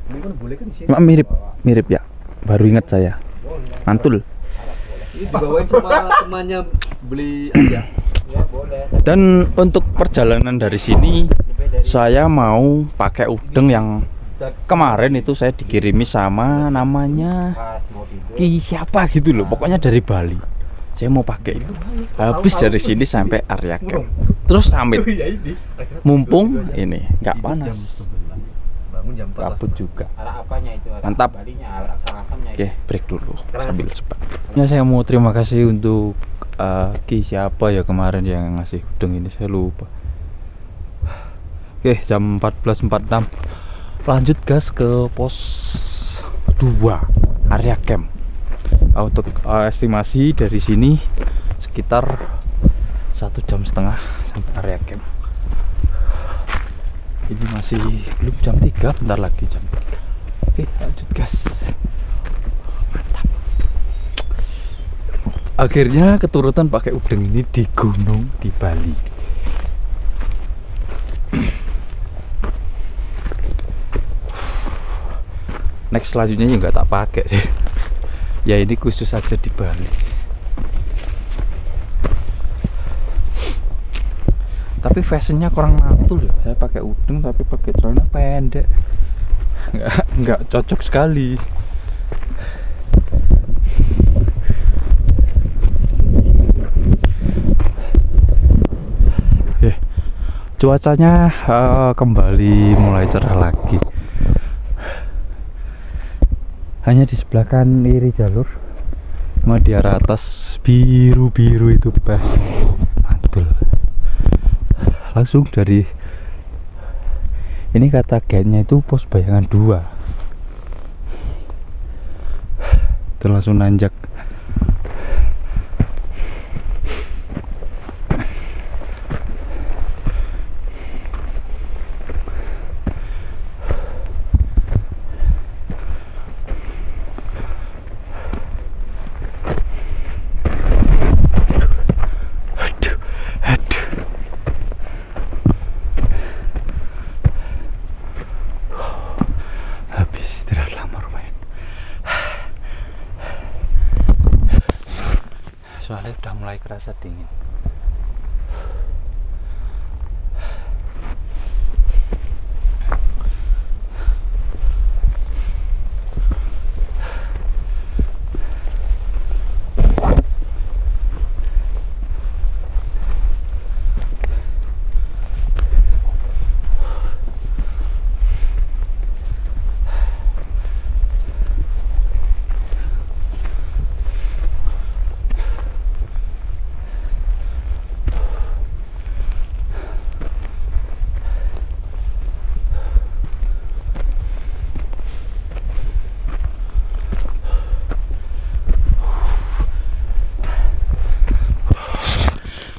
Cuma mirip ya. Baru ingat saya. Mantul. Ini dibawain sama temannya beli aja. Ya, boleh. Dan untuk perjalanan dari sini saya mau pakai udeng yang kemarin itu saya dikirimi sama namanya Pas mau tidur. Ki siapa gitu loh. Pokoknya dari Bali. Saya mau pakai itu. Habis dari sini sampai area camp. Terus samit. Mumpung ini nggak panas. Bangun jam 4. Kabut juga. Arah apanya itu? Arah Mantap. Balinya, arah asamnya. Oke, break dulu sambil sebat. Ya, saya mau terima kasih untuk Ki siapa ya kemarin yang ngasih udeng ini, saya lupa. Oke, jam 14.46. Lanjut gas ke pos 2 area camp. Untuk estimasi dari sini sekitar 1,5 jam sampai area camp. Ini masih belum jam 3, bentar lagi jam 3. Oke, lanjut gas. Mantap. Akhirnya keturutan pakai udeng ini di gunung di Bali. Next selanjutnya juga tak pakai sih. Ya ini khusus aja di Bali. Tapi fashionnya kurang mantul ya. Saya pakai udeng tapi pakai celana pendek. Nggak cocok sekali. Cuacanya kembali mulai cerah lagi. Hanya di sebelah kan kiri jalur, cuma di arah atas biru-biru itu bah, mantul. Langsung dari ini kata guide-nya itu pos Bayangan 2. Itu langsung nanjak. Soalnya udah mulai kerasa dingin.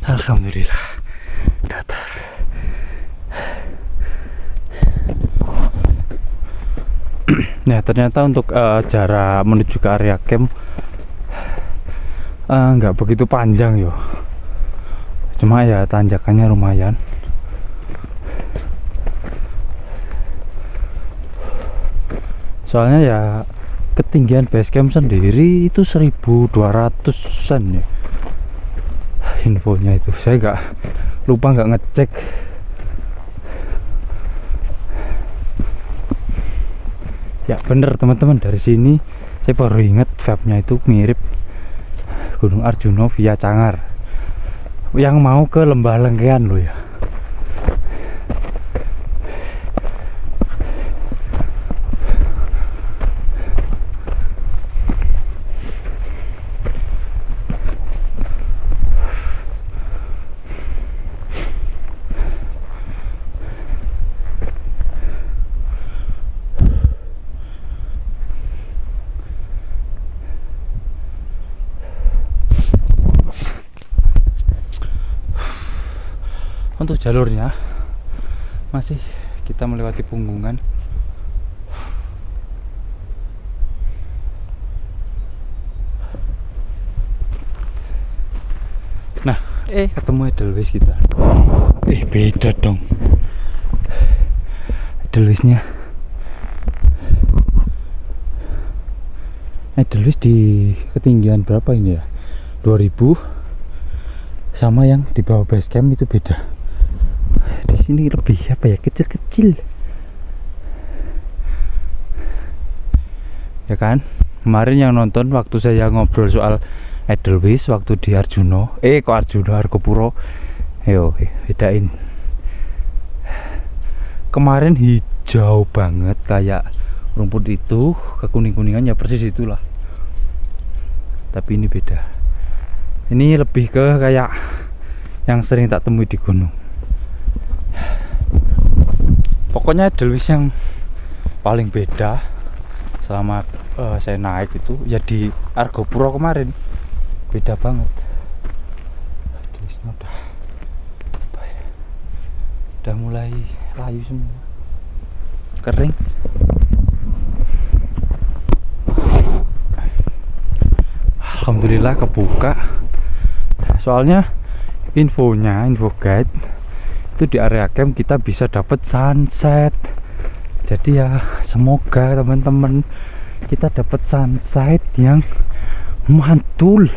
Alhamdulillah datar. Nah ternyata untuk jarak menuju ke area camp nggak begitu panjang yo, cuma ya tanjakannya lumayan. Soalnya ya ketinggian base camp sendiri itu 1200-an ya infonya itu. Saya nggak ngecek. Ya bener teman-teman, dari sini saya baru inget vibe-nya itu mirip Gunung Arjuna via Cangar yang mau ke Lembah Lengkean loh ya. Untuk jalurnya masih kita melewati punggungan. Nah, ketemu Edelweiss kita. Beda dong. Edelweissnya. Edelweiss di ketinggian berapa ini ya? 2000. Sama yang di bawah base camp itu beda. Di sini lebih kecil-kecil. Ya kan? Kemarin yang nonton waktu saya ngobrol soal Edelweiss waktu di Arjuna, kok Arjuna, Argopuro. Oke, bedain. Kemarin hijau banget kayak rumput itu, kekuning-kuningan ya persis itulah. Tapi ini beda. Ini lebih ke kayak yang sering tak temui di gunung. Pokoknya Edelweiss yang paling beda selama saya naik itu ya di Argopuro kemarin. Beda banget. Edelweissnya udah mulai layu semua, kering. Alhamdulillah kebuka. Soalnya info guide itu di area camp kita bisa dapat sunset. Jadi ya semoga teman-teman kita dapat sunset yang mantul.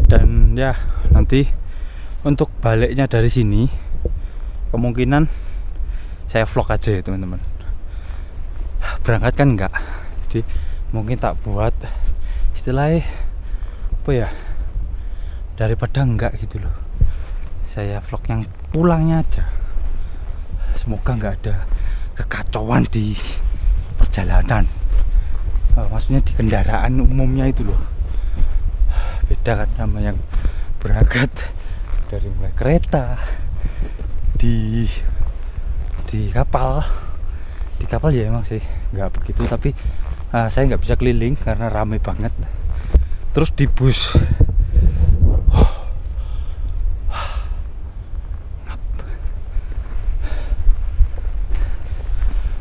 Dan ya nanti untuk baliknya dari sini kemungkinan saya vlog aja ya teman-teman. Berangkat kan enggak, jadi mungkin tak buat istilahnya apa ya, daripada enggak gitu loh, saya vlog yang pulangnya aja. Semoga enggak ada kekacauan di perjalanan, maksudnya di kendaraan umumnya itu loh. Beda kan sama yang berangkat dari mulai kereta, di kapal. Di kapal ya emang sih nggak begitu, tapi saya nggak bisa keliling karena rame banget. Terus di bus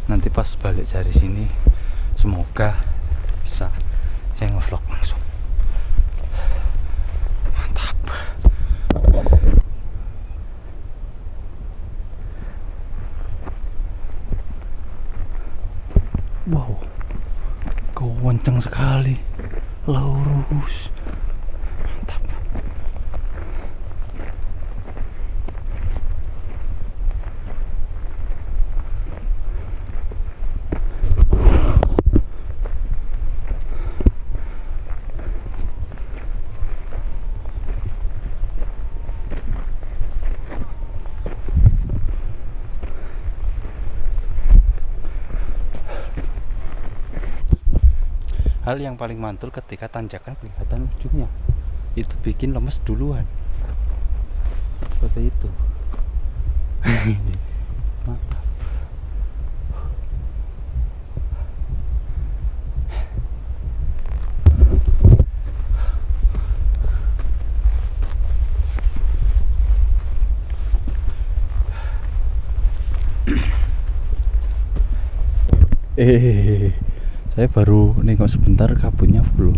nanti pas balik dari sini semoga bisa saya nge-vlog langsung. Mantap. Wow, kencang sekali, lurus. Mantap. hal yang paling mantul ketika tanjakan kelihatan ujungnya, itu bikin lemes duluan. Seperti itu. Mantap. Saya baru nengok sebentar kabutnya full.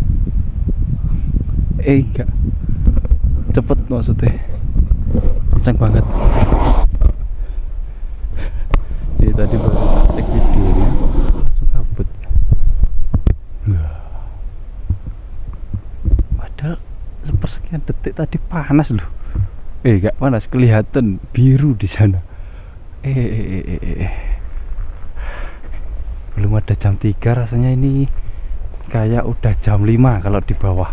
Enggak, cepet maksudnya, kencang banget. Jadi tadi baru tak cek videonya langsung kabut. Padahal sepersekian detik tadi panas loh. Enggak panas, kelihatan biru di sana. Belum ada jam 3 rasanya ini kayak udah jam 5 kalau di bawah.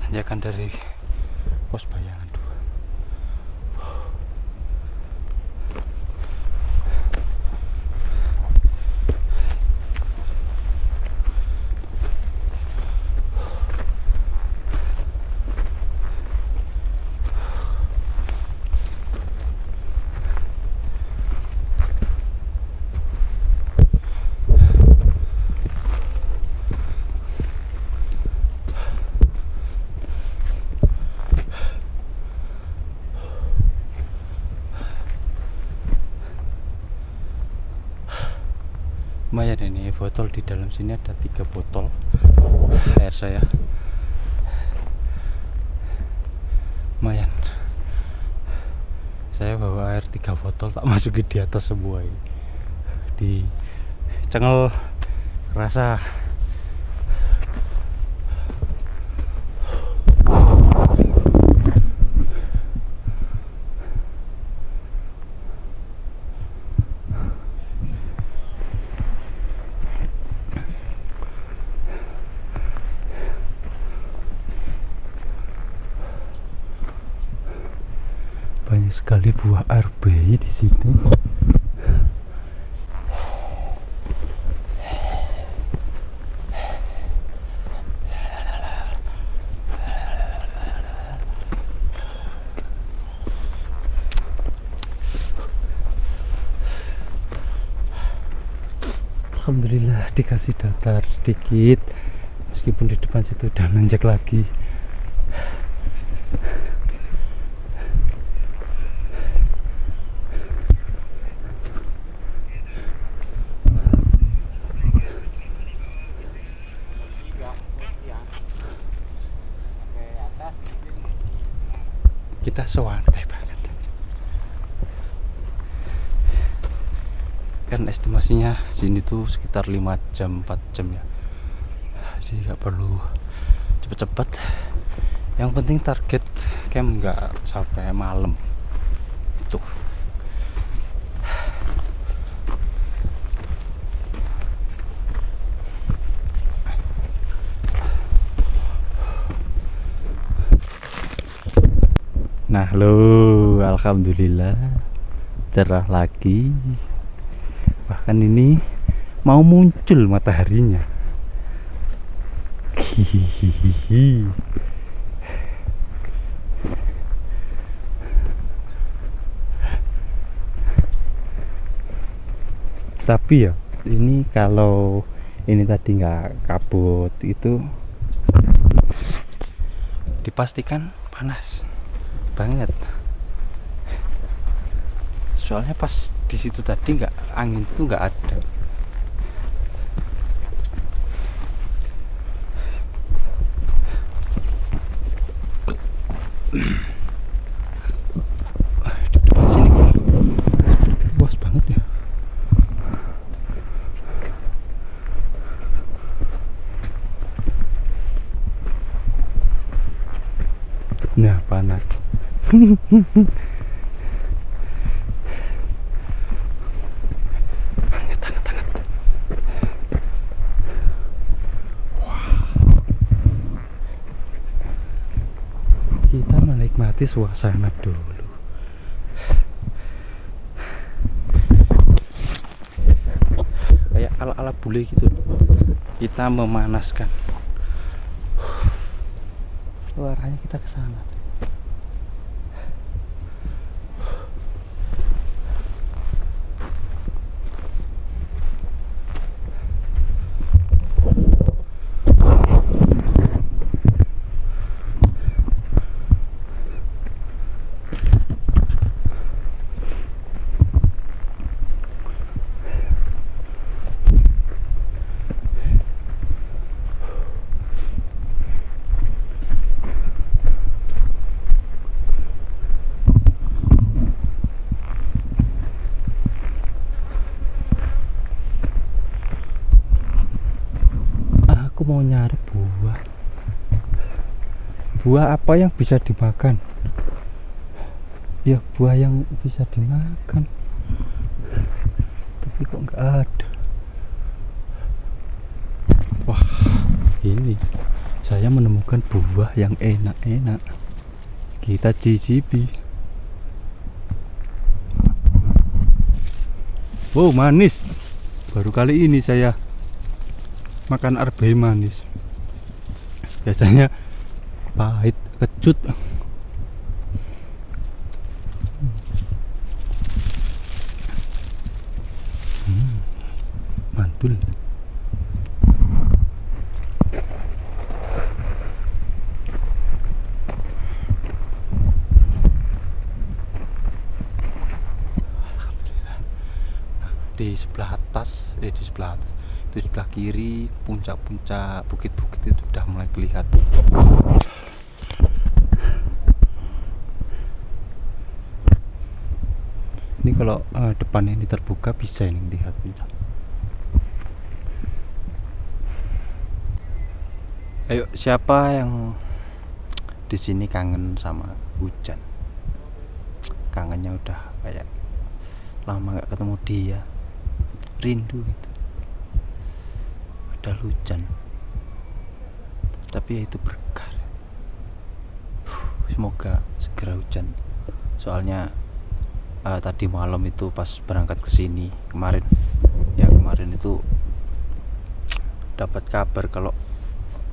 Tanjakan dari Pos Bayangan 2. Lumayan ini botol, di dalam sini ada 3 botol air saya. Lumayan, saya bawa air 3 botol tak masukin di atas semua ini. Di cengel rasa. Banyak sekali buah RBI di sini. Alhamdulillah dikasih datar sedikit, meskipun di depan situ udah nanjak lagi. Kita santai banget. Kan estimasinya sini tuh sekitar 5 jam 4 jam ya, jadi nggak perlu cepet-cepet. Yang penting target camp nggak sampai malam tuh. Nah lo, alhamdulillah cerah lagi. Bahkan ini mau muncul mataharinya. Hihihi. Tapi ya ini kalau ini tadi nggak kabut itu dipastikan panas banget. Soalnya pas di situ tadi nggak, angin itu nggak ada. Di depan sini kok seperti luas banget ya. Nah, panas. Hangat. Kita menikmati suasana dulu. Kayak ala-ala bule gitu. Kita memanaskan. Arahnya kita ke sana. Aku mau nyari buah apa yang bisa dimakan ya, buah yang bisa dimakan, tapi kok nggak ada. Wah, ini saya menemukan buah yang enak-enak, kita cicipi. Wow, manis. Baru kali ini saya makan arbe manis. Biasanya pahit, kecut. Mantul. Di sebelah atas, di sebelah atas, itu sebelah kiri, puncak-puncak bukit-bukit itu udah mulai kelihatan. Ini kalau depan ini terbuka bisa ini lihat. Ayo, siapa yang di sini kangen sama hujan? Kangennya udah kayak lama nggak ketemu dia, rindu gitu. Ada hujan, tapi ya itu berkah. Semoga segera hujan. Soalnya tadi malam itu pas berangkat ke sini kemarin itu dapat kabar kalau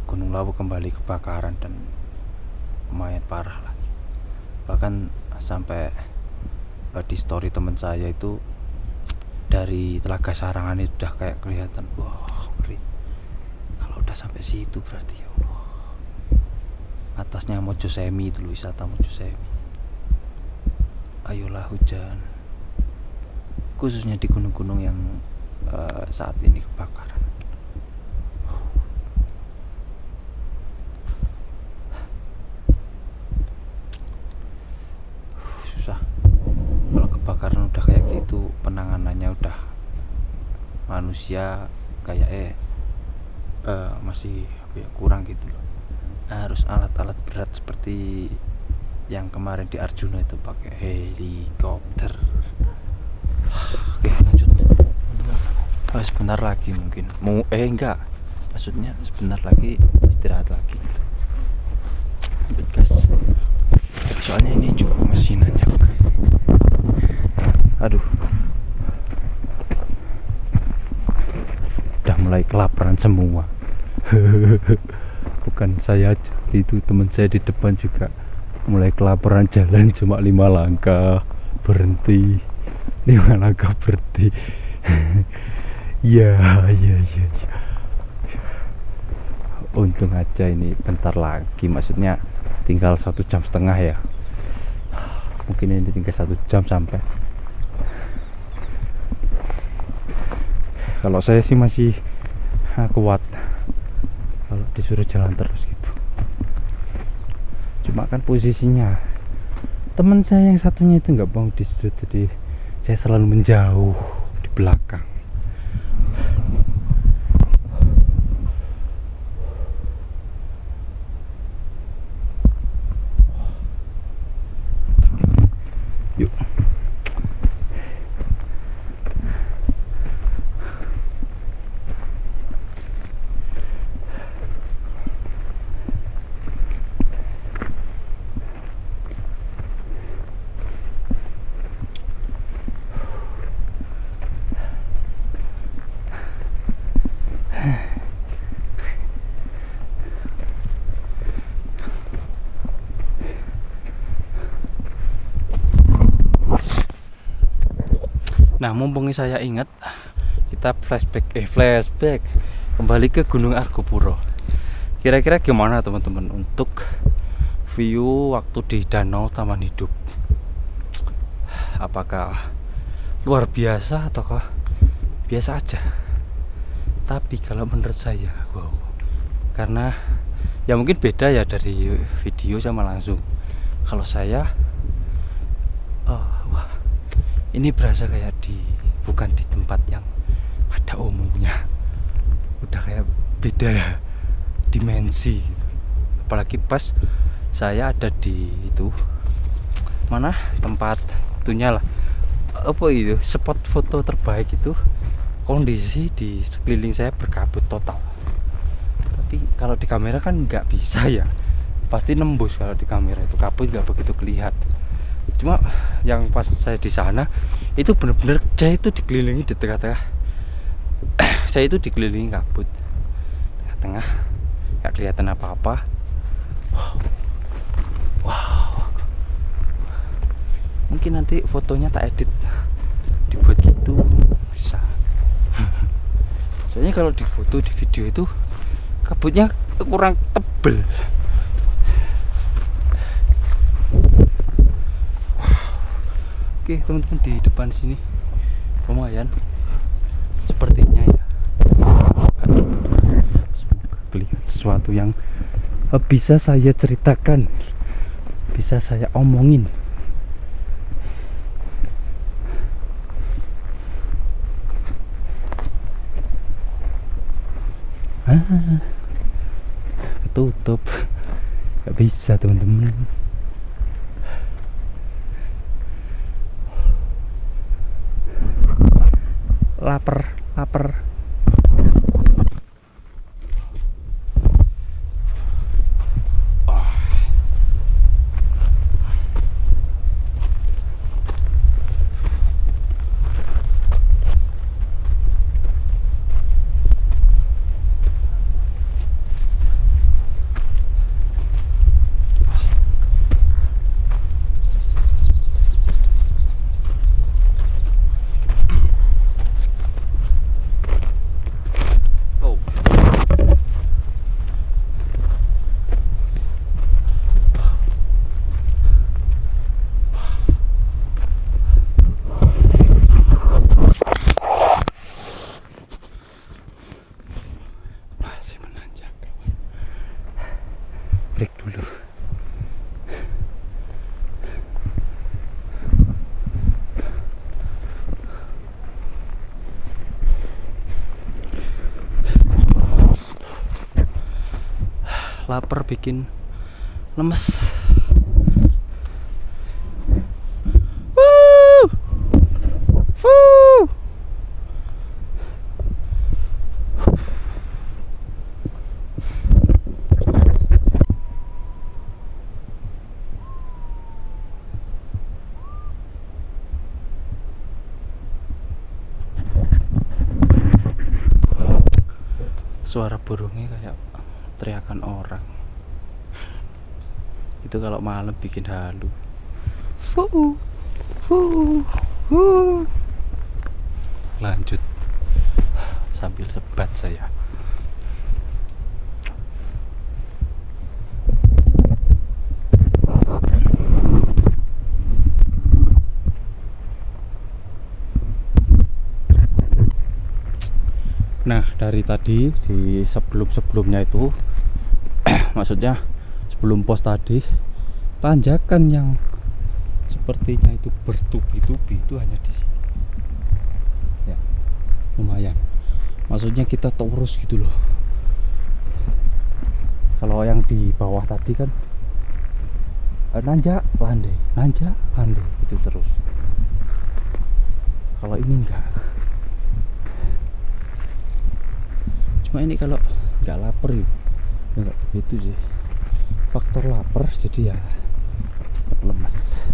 Gunung Lawu kembali kebakaran dan lumayan parah lagi. Bahkan sampai di story teman saya itu dari Telaga Sarangan itu udah kayak kelihatan, wah ngeri. Kalau udah sampai situ berarti ya Allah. Atasnya Mojosemi itu, wisata Mojosemi. Ayolah hujan, khususnya di gunung-gunung yang saat ini kebakaran. Susah kalau kebakaran udah kayak gitu, penanganannya udah manusia kayak masih kurang gitu loh. Harus alat-alat berat seperti yang kemarin di Arjuna itu, pakai helikopter. Oke, lanjut. Sebentar lagi mungkin enggak, maksudnya sebentar lagi istirahat lagi, ambil gas. Soalnya ini juga masih nanjak. Aduh, udah mulai kelaparan semua. Bukan saya aja, itu teman saya di depan juga mulai kelaparan. Jalan cuma 5 langkah berhenti, 5 langkah berhenti. Ya. Untung aja ini bentar lagi, maksudnya tinggal 1,5 jam ya. Mungkin ini tinggal 1 jam sampai. Kalau saya sih masih kuat kalau disuruh jalan terus gitu. Cuma kan posisinya teman saya yang satunya itu nggak mau di shoot, jadi saya selalu menjauh di belakang. Yuk. Nah, mumpung saya ingat, kita flashback kembali ke Gunung Argopuro. Kira-kira gimana teman-teman untuk view waktu di Danau Taman Hidup? Apakah luar biasa ataukah biasa aja? Tapi kalau menurut saya, wow, karena ya mungkin beda ya dari video sama langsung. Kalau saya, wah, ini berasa kayak bukan di tempat yang pada umumnya, udah kayak beda dimensi gitu. Apalagi pas saya ada di itu mana tempat itunya lah, apa itu spot foto terbaik itu, kondisi di sekeliling saya berkabut total. Tapi kalau di kamera kan nggak bisa ya, pasti nembus. Kalau di kamera itu kabut nggak begitu kelihatan. Cuma yang pas saya di sana itu benar-benar saya itu dikelilingi di tengah-tengah saya itu dikelilingi kabut, tengah-tengah nggak kelihatan apa-apa. Wow. Mungkin nanti fotonya tak edit dibuat gitu bisa. Soalnya kalau di foto di video itu kabutnya kurang tebel. Oke teman-teman, di depan sini lumayan sepertinya ya. Semoga kelihatan sesuatu yang bisa saya ceritakan, bisa saya omongin. Ketutup, gak bisa teman-teman. Lapar. Break dulu. Lapar bikin lemes. Suara burungnya kayak teriakan orang. Itu kalau malam bikin halu. Lanjut sambil sebat saya. Nah, dari tadi di sebelumnya itu maksudnya sebelum pos tadi tanjakan yang sepertinya itu bertubi-tubi itu hanya di sini. Ya, lumayan. Maksudnya kita terus gitu loh. Kalau yang di bawah tadi kan nanjak landai gitu terus. Kalau ini enggak. Cuma ini kalau nggak lapar ya nggak begitu sih. Faktor lapar jadi ya tetap lemes.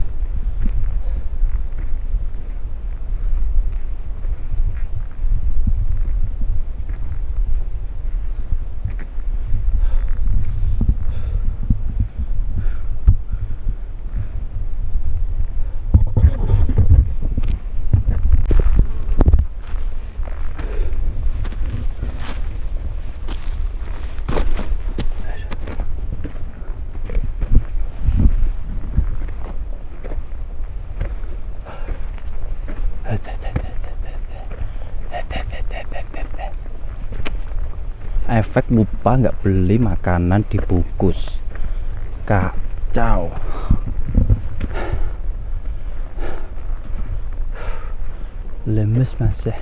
Efek lupa nggak beli makanan dibungkus, kacau. Lemes masih.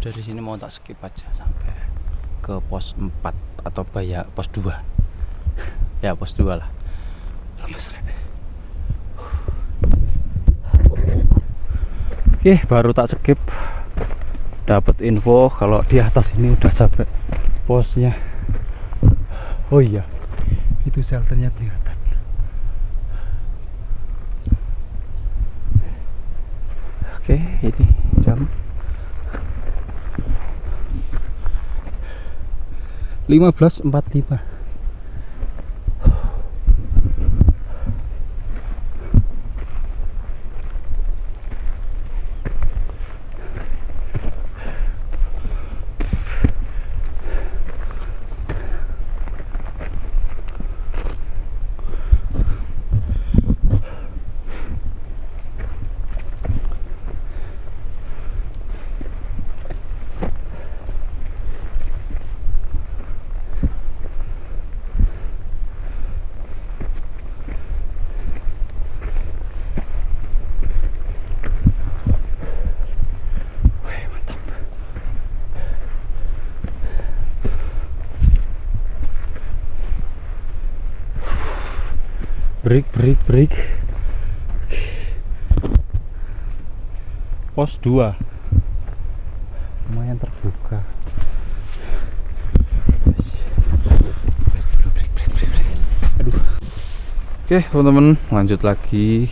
Dari sini mau tak skip aja sampai ke pos 4 atau pos 2. Ya pos 2 lah. Lemes rek. Oke, baru tak skip dapat info kalau di atas ini udah sampai posnya. Oh iya, itu shelternya kelihatan. Oke, ini jam 15.45. Break. Pos 2 lumayan terbuka. Aduh. Oke teman-teman, lanjut lagi.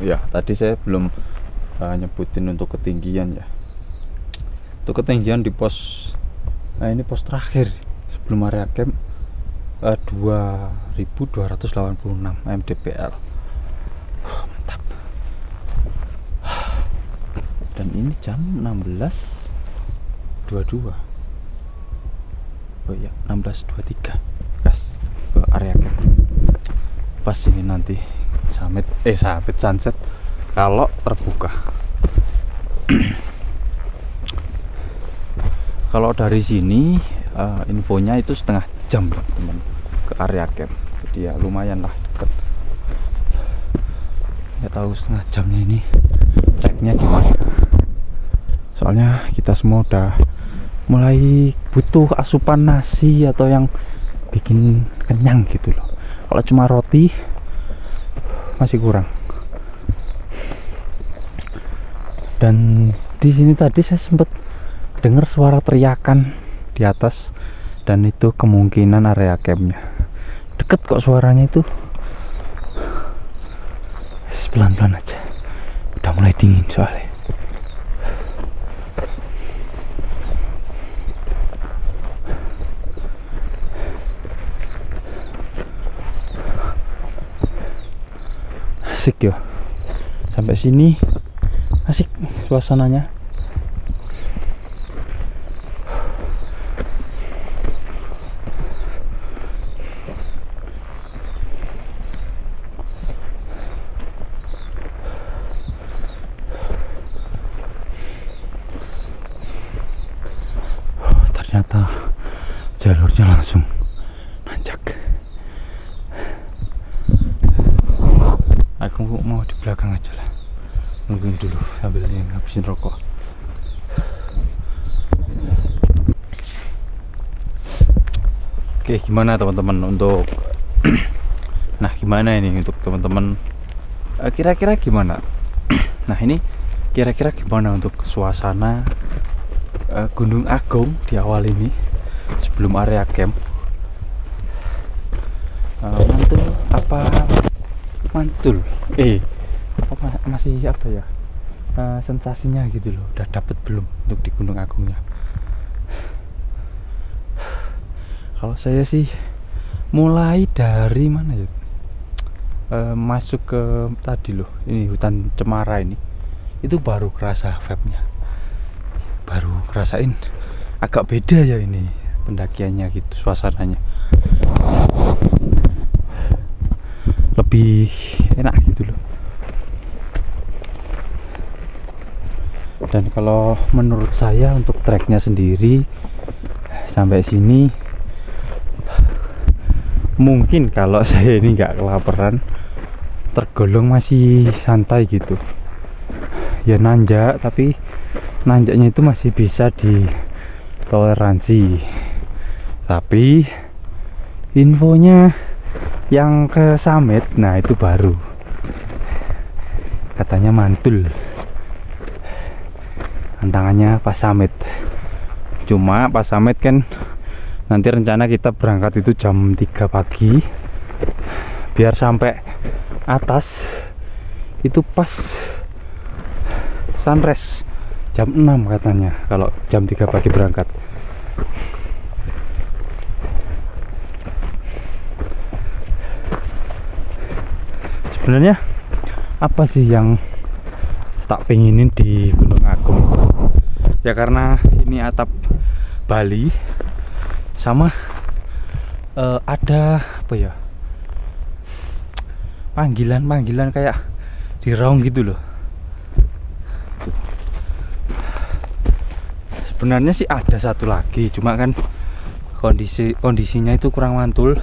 Ya tadi saya belum nyebutin untuk ketinggian ya. Untuk ketinggian di pos, nah ini pos terakhir sebelum area camp, 2286 mdpl. Mantap. Dan ini jam 16.22. Oh iya, 16.23. Gas ke area camp. Pas ini nanti summit sunset kalau terbuka. Kalau dari sini infonya itu setengah jam teman ke area camp, jadi ya lumayan lah deket. Nggak tahu setengah jamnya ini treknya gimana, soalnya kita semua udah mulai butuh asupan nasi atau yang bikin kenyang gitu loh. Kalau cuma roti masih kurang. Dan di sini tadi saya sempat dengar suara teriakan di atas, dan itu kemungkinan area campnya deket kok suaranya itu. Pelan-pelan aja, udah mulai dingin soalnya. Asik yo, sampai sini asik suasananya. ternyata jalurnya langsung nanjak. Aku mau di belakang aja lah, nungguin dulu sambil ngabisin rokok. Oke, gimana teman-teman untuk nah gimana ini untuk teman-teman, kira-kira gimana? Nah ini kira-kira gimana untuk suasana Gunung Agung di awal ini sebelum area camp? Mantul apa mantul? Masih apa ya? Sensasinya gitu loh. Udah dapet belum untuk di Gunung Agungnya? Kalau saya sih mulai dari mana ya? Masuk ke tadi loh, ini hutan cemara ini, itu baru kerasa vibe-nya, baru ngerasain agak beda ya ini pendakiannya gitu, suasananya lebih enak gitu loh. Dan kalau menurut saya untuk treknya sendiri sampai sini, mungkin kalau saya ini nggak kelaparan, tergolong masih santai gitu ya, nanjak, tapi nanjaknya itu masih bisa ditoleransi. Tapi infonya yang ke summit, nah itu baru katanya mantul tantangannya pas summit. Cuma pas summit kan nanti rencana kita berangkat itu jam 3 pagi biar sampai atas itu pas sunrise jam 6 katanya, kalau jam 3 pagi berangkat. Sebenarnya apa sih yang tak pengenin di Gunung Agung? Ya karena ini atap Bali, sama ada apa ya, panggilan kayak di raung gitu loh. Sebenarnya sih ada satu lagi, cuma kan kondisinya itu kurang mantul.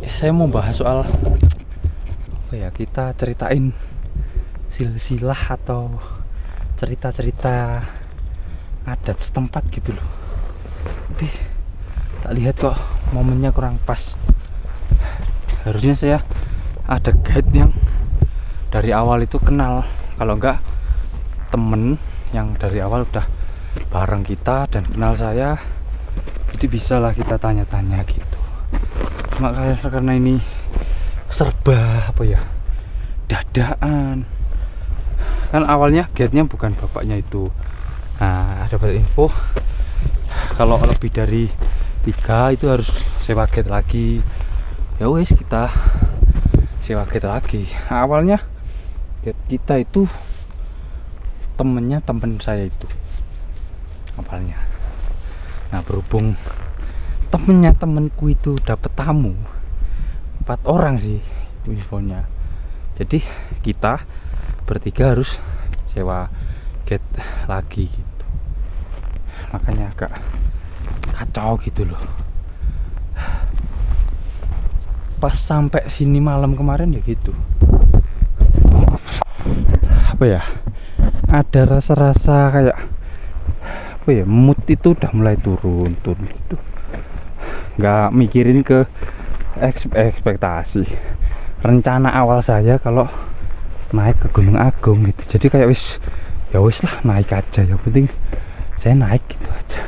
Saya mau bahas soal apa ya, kita ceritain silsilah atau cerita-cerita adat setempat gitu loh. Tapi tak lihat kok momennya kurang pas. Harusnya saya ada guide yang dari awal itu kenal, kalau enggak temen yang dari awal udah bareng kita dan kenal saya, jadi bisa lah kita tanya-tanya gitu. Cuma karena ini serba apa ya, dadaan kan, awalnya guide-nya bukan bapaknya itu. Nah, dapat info kalau lebih dari 3 itu harus sewa guide lagi. Ya wes, kita sewa guide lagi. Nah, awalnya guide kita itu temennya temen saya itu awalnya. Nah, berhubung temennya temenku itu dapat tamu 4 orang sih itu infonya, jadi kita bertiga harus sewa guide lagi gitu. Makanya agak kacau gitu loh. Pas sampai sini malam kemarin ya gitu, apa ya, ada rasa-rasa kayak apa ya, mood itu udah mulai turun gitu. Nggak mikirin ke ekspektasi rencana awal saya kalau naik ke Gunung Agung gitu. Jadi kayak ya wis lah, naik aja, yang penting saya naik gitu aja.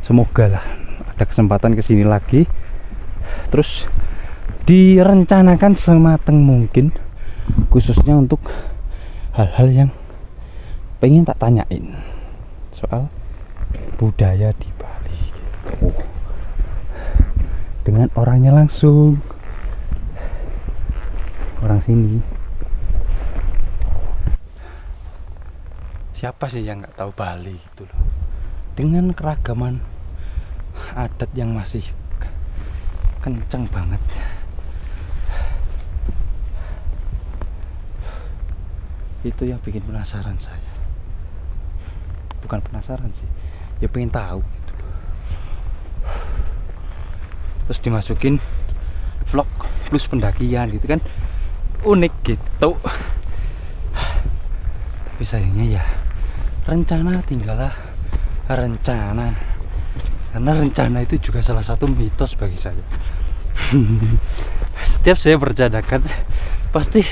Semoga lah ada kesempatan kesini lagi, terus direncanakan semateng mungkin, khususnya untuk hal-hal yang pengen tak tanyain soal budaya di Bali gitu, dengan orangnya langsung, orang sini. Siapa sih yang nggak tahu Bali gitu loh, dengan keragaman adat yang masih kenceng banget. Itu yang bikin penasaran saya. bukan penasaran sih, ya pengen tahu gitu. Terus dimasukin vlog plus pendakian gitu kan, unik gitu. Tapi sayangnya ya rencana tinggallah rencana, karena rencana itu juga salah satu mitos bagi saya. Setiap saya bercadakan pasti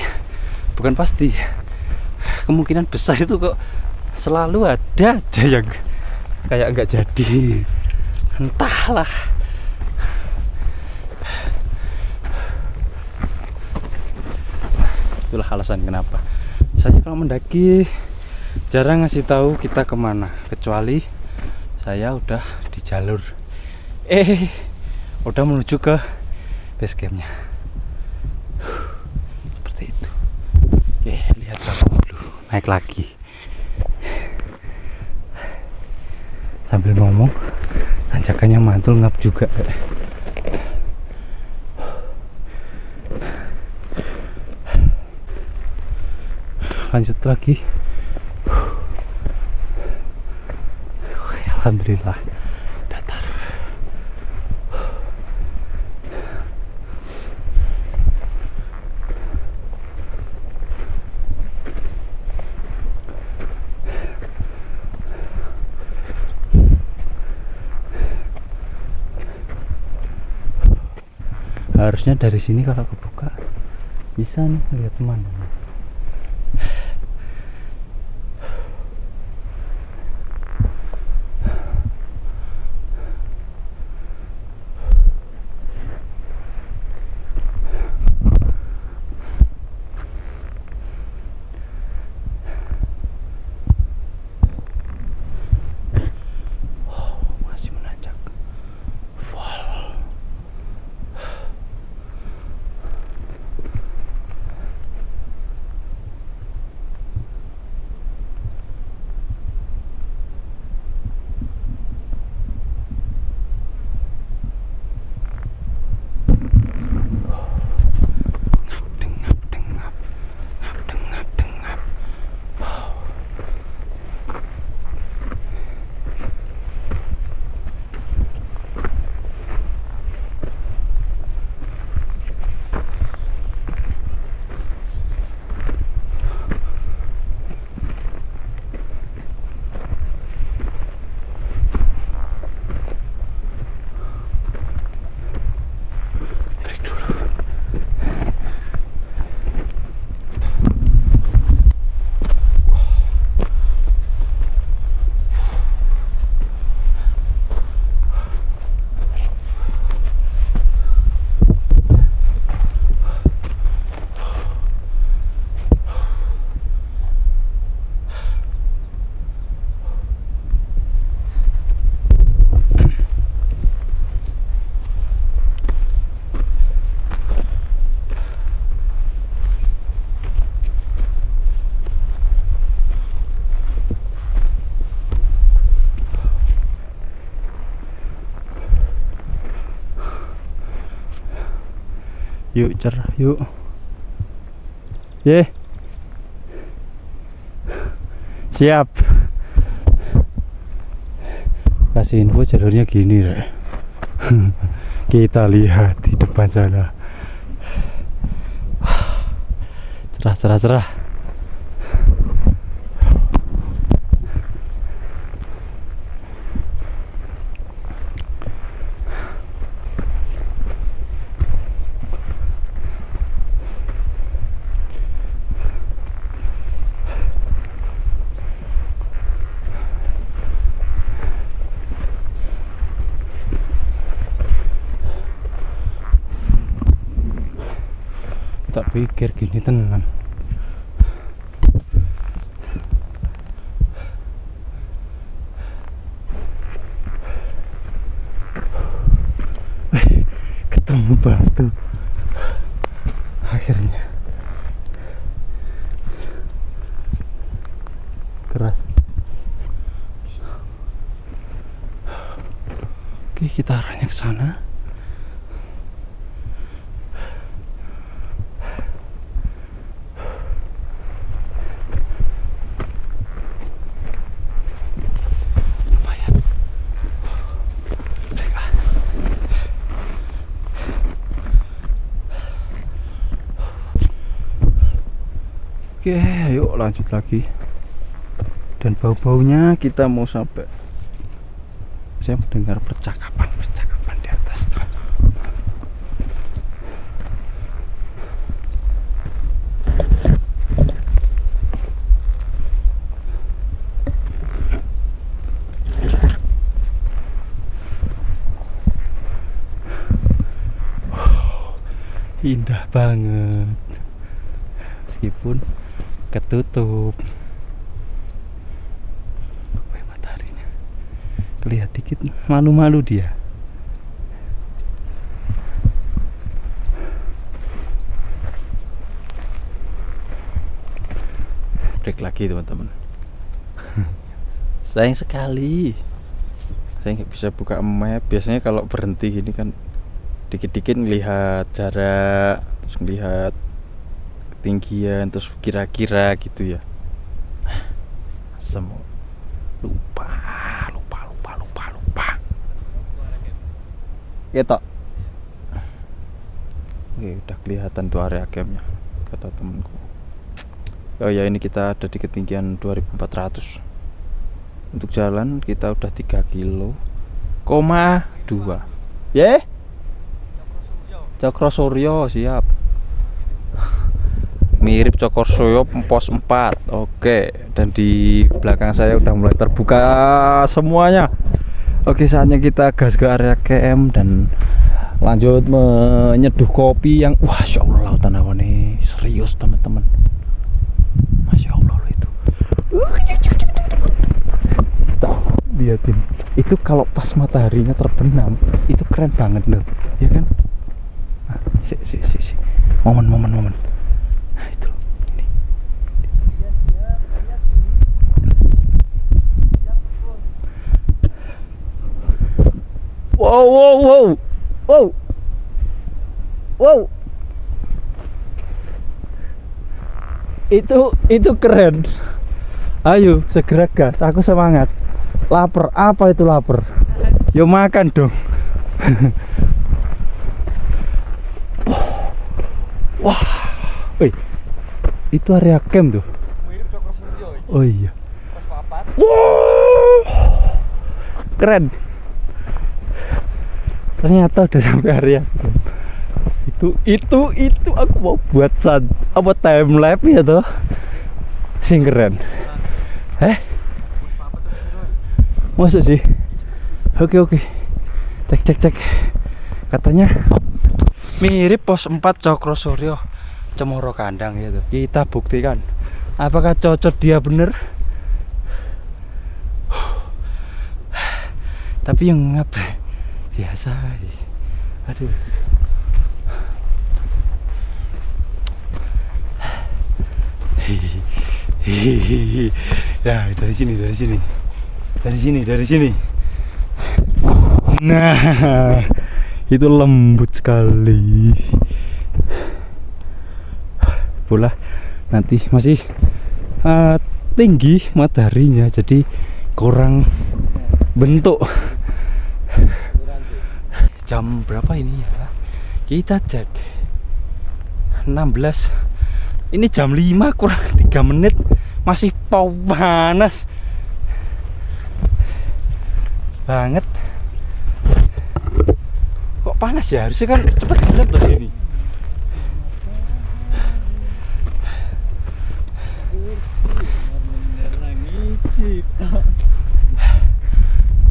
kemungkinan besar itu kok selalu ada aja yang kayak nggak jadi, entahlah. Itulah alasan kenapa saya kalau mendaki jarang ngasih tahu kita kemana, kecuali saya udah di jalur udah menuju ke base campnya. Seperti itu. Oke, lihat belakang dulu, naik lagi sambil ngomong, tanjakannya mantul ngap juga. Lanjut lagi. Alhamdulillah datar. Harusnya dari sini kalau kebuka bisa nih lihat teman. Masih menanjak. Wow. Yuk cer, yuk. Ye. Siap. Kasih info jalurnya gini, Rek. Kita lihat di depan sana. Cerah. Tak pikir gini tenan. Ketemu batu akhirnya. Keras. Oke, kita arahnya ke sana. Oke, yuk lanjut lagi. Dan bau-baunya kita mau sampai. Saya mendengar percakapan di atas. Indah banget meskipun ketutup. Wih, mataharinya kelihatan dikit, malu-malu dia. Break lagi teman-teman. Sayang sekali saya nggak bisa buka map. Biasanya kalau berhenti gini kan dikit-dikit ngelihat jarak, terus ngelihat ketinggian, terus kira-kira gitu ya. Semua lupa. Gitu. Oke, udah kelihatan tuh area campnya kata temanku. Oh ya, ini kita ada di ketinggian 2400. Untuk jalan kita udah 3 kilo, 2. Yeah? Cokro Suryo siap. Mirip Cokro Suryo pos 4. Oke, dan di belakang saya udah mulai terbuka semuanya. Oke, saatnya kita gas ke area camp dan lanjut menyeduh kopi yang Masya Allah, lautan awan nih serius teman-teman. Masya Allah loh itu. Lihatin itu kalau pas mataharinya terbenam itu keren banget loh, ya kan? Nah, momen. Nah itu loh, ini. Wow. Itu keren. Ayo segera gas, aku semangat. Lapar, apa itu lapar? Yo makan dong. Wah, itu area camp tuh. Mirip Cokro Suryo. Oh iya. Pos 4. Wow, keren. Ternyata udah sampai area camp. Itu aku mau buat time lapse ya toh. Sing keren. Masa sih? Oke. Cek. Katanya mirip pos 4 Cokro Suryo Cemoro Kandang gitu. Kita buktikan apakah cocok dia bener. Tapi yang ngap biasa. Aduh. Ya, dari sini. Nah, itu lembut sekali. Bola nanti masih tinggi mataharinya, jadi kurang bentuk. Jam berapa ini ya? Kita cek 16. Ini jam 5 kurang 3 menit. Masih panas banget. Kok panas ya? Harusnya kan cepet gelap loh sini.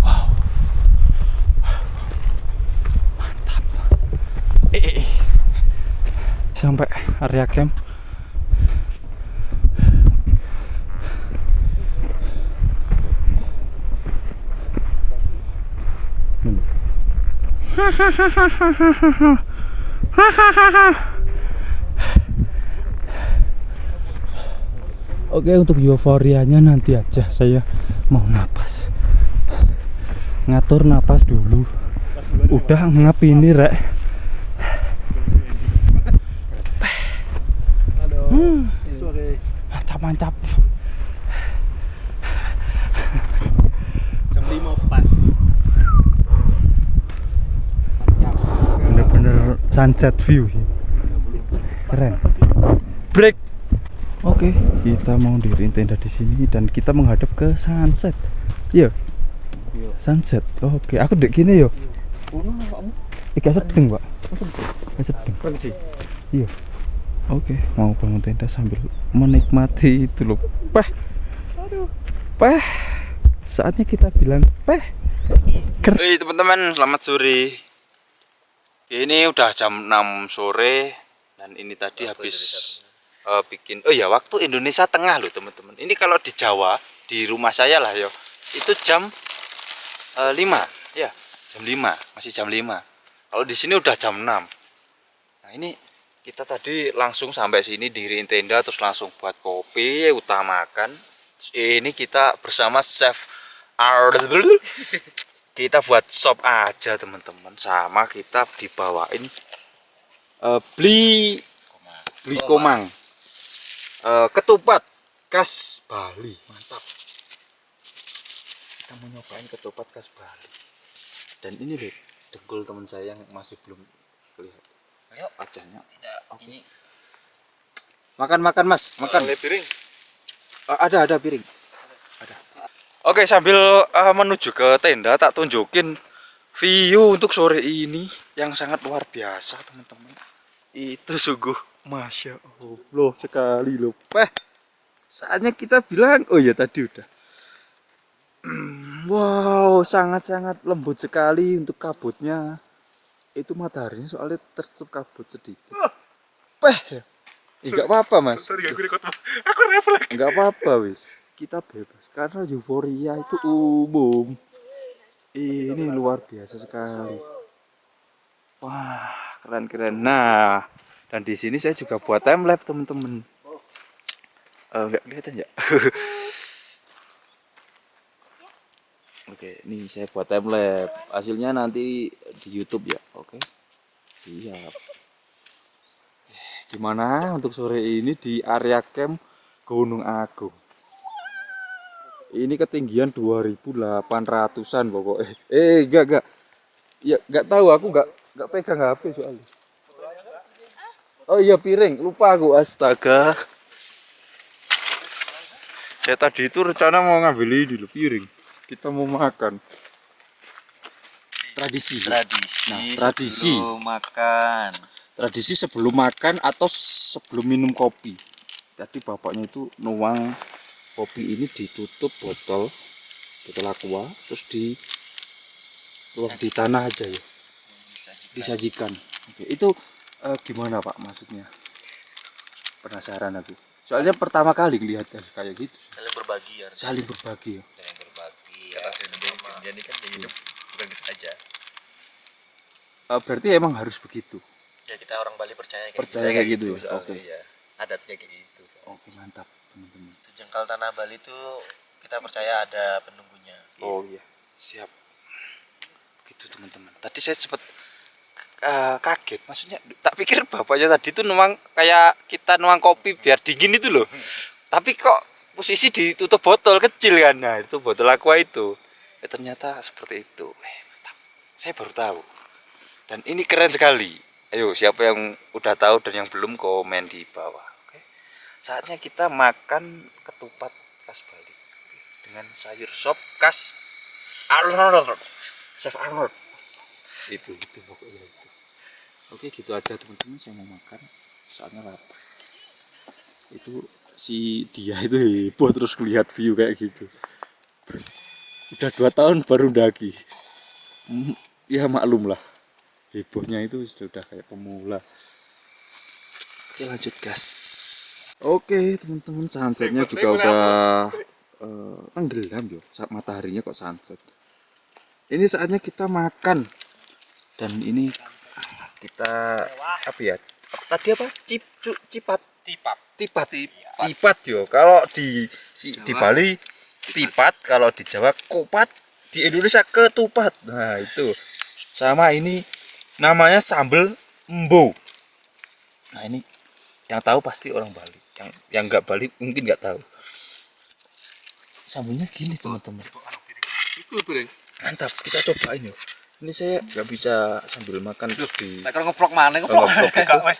Wow, mantap. Sampai area camp. Oke, untuk euforianya nanti aja. Saya mau napas, ngatur napas dulu. Udah ngap ini rek. Halo. Sore. Mantap. Jam 5 pas. Bener-bener sunset view sih. Keren. Break. Oke, kita mau diriin tenda di sini dan kita menghadap ke sunset. Iya. Sunset. Oke, aku dek gini yo. Gak sedeng, Pak. Gak sedeng. Iya. Oke, mau bangun tenda sambil menikmati itu loh. Peh. Saatnya kita bilang peh. Hei teman-teman, selamat sore. Ini udah jam 6 sore dan ini tadi habis bikin. Oh ya, waktu Indonesia Tengah loh teman-teman. Ini kalau di Jawa, di rumah saya lah yo. Itu jam 5 ya, jam 5, masih jam 5. Kalau di sini udah jam 6. Nah, ini kita tadi langsung sampai sini diriin tenda terus langsung buat kopi, utamakan. Terus ini kita bersama chef kita buat sop aja teman-teman, sama kita dibawain beli komang, ketupat khas Bali, mantap. Kita mau nyobain ketupat khas Bali. Dan ini loh dengkul teman saya yang masih belum kelihatan. Ayo wajahnya. Oke. Ini makan mas, makan. Piring. Ada piring. Ada. Oke, sambil menuju ke tenda tak tunjukin view untuk sore ini yang sangat luar biasa teman-teman. Itu sungguh masya Allah sekali loh. Saatnya kita bilang, oh ya tadi udah. Wow, sangat-sangat lembut sekali untuk kabutnya. Itu mataharinya soalnya tertutup kabut sedikit. Enggak apa-apa mas. Sorry, aku refleks. Enggak apa-apa wis. Kita bebas karena euforia itu umum. Ini luar biasa sekali. Wah, keren-keren. Nah, dan di sini saya juga buat time lapse teman-teman. Enggak kelihatan ya? Oke, nih saya buat time lapse. Hasilnya nanti di YouTube ya. Oke. Siap. Gimana untuk sore ini di area camp Gunung Agung? Ini ketinggian 2800-an pokoknya. Enggak. Ya enggak tahu, aku enggak pegang HP soalnya. Oh iya piring, lupa aku, astaga. Saya tadi itu rencana mau ngambil ini loh, piring. Kita mau makan. Tradisi. Nah, tradisi sebelum makan. Tradisi sebelum makan atau sebelum minum kopi. Tadi bapaknya itu nuang kopi ini ditutup botol aqua, terus tuang di tanah aja ya. Disajikan. Oke, itu gimana Pak maksudnya? Penasaran aku. Soalnya pertama kali lihat kayak gitu. Saling berbagi ya. Saling berbagi ya. Saling berbagi. Karena kerja ini kan hidup bukan gitu saja. Berarti emang harus begitu. Ya kita orang Bali percaya kayak gitu ya. Oke. Ya. Adatnya kayak gitu. Oke, mantap teman-teman. Sejengkal tanah Bali itu kita percaya ada penunggunya. Oh iya, siap. Begitu teman-teman. Tadi saya sempat kaget, maksudnya tak pikir bapaknya tadi tuh nuang kayak kita nuang kopi biar dingin itu loh. Tapi kok posisi ditutup botol kecil kan, nah itu botol aqua itu. Ternyata seperti itu. Mantap. Saya baru tahu. Dan ini keren sekali. Ayo siapa yang udah tahu dan yang belum komen di bawah. Oke. Saatnya kita makan ketupat khas Bali dengan sayur sop khas Arnold. Chef Arnold. Itu pokoknya itu. Oke, gitu aja teman-teman, saya mau makan. Saatnya lapar. Itu si dia itu heboh terus lihat view kayak gitu. Udah 2 tahun baru daki. Ya maklum lah. Hebohnya itu sudah kayak pemula. Oke, lanjut gas. Oke teman-teman, sunsetnya juga udah tenggelam yo. Mataharinya kok sunset. Ini saatnya kita makan. Dan ini kita apa ya? Tadi apa? Tipat yo. Kalau di Bali tipat, kalau di Jawa kopat, di Indonesia ketupat. Nah, itu. Sama ini namanya sambal embo. Nah, ini yang tahu pasti orang Bali. Yang enggak Bali mungkin enggak tahu. Sambelnya gini, teman-teman. Mantap, kita cobain yuk. Ini saya nggak bisa sambil makan terus di. Kalau ngevlog mana ngevlog.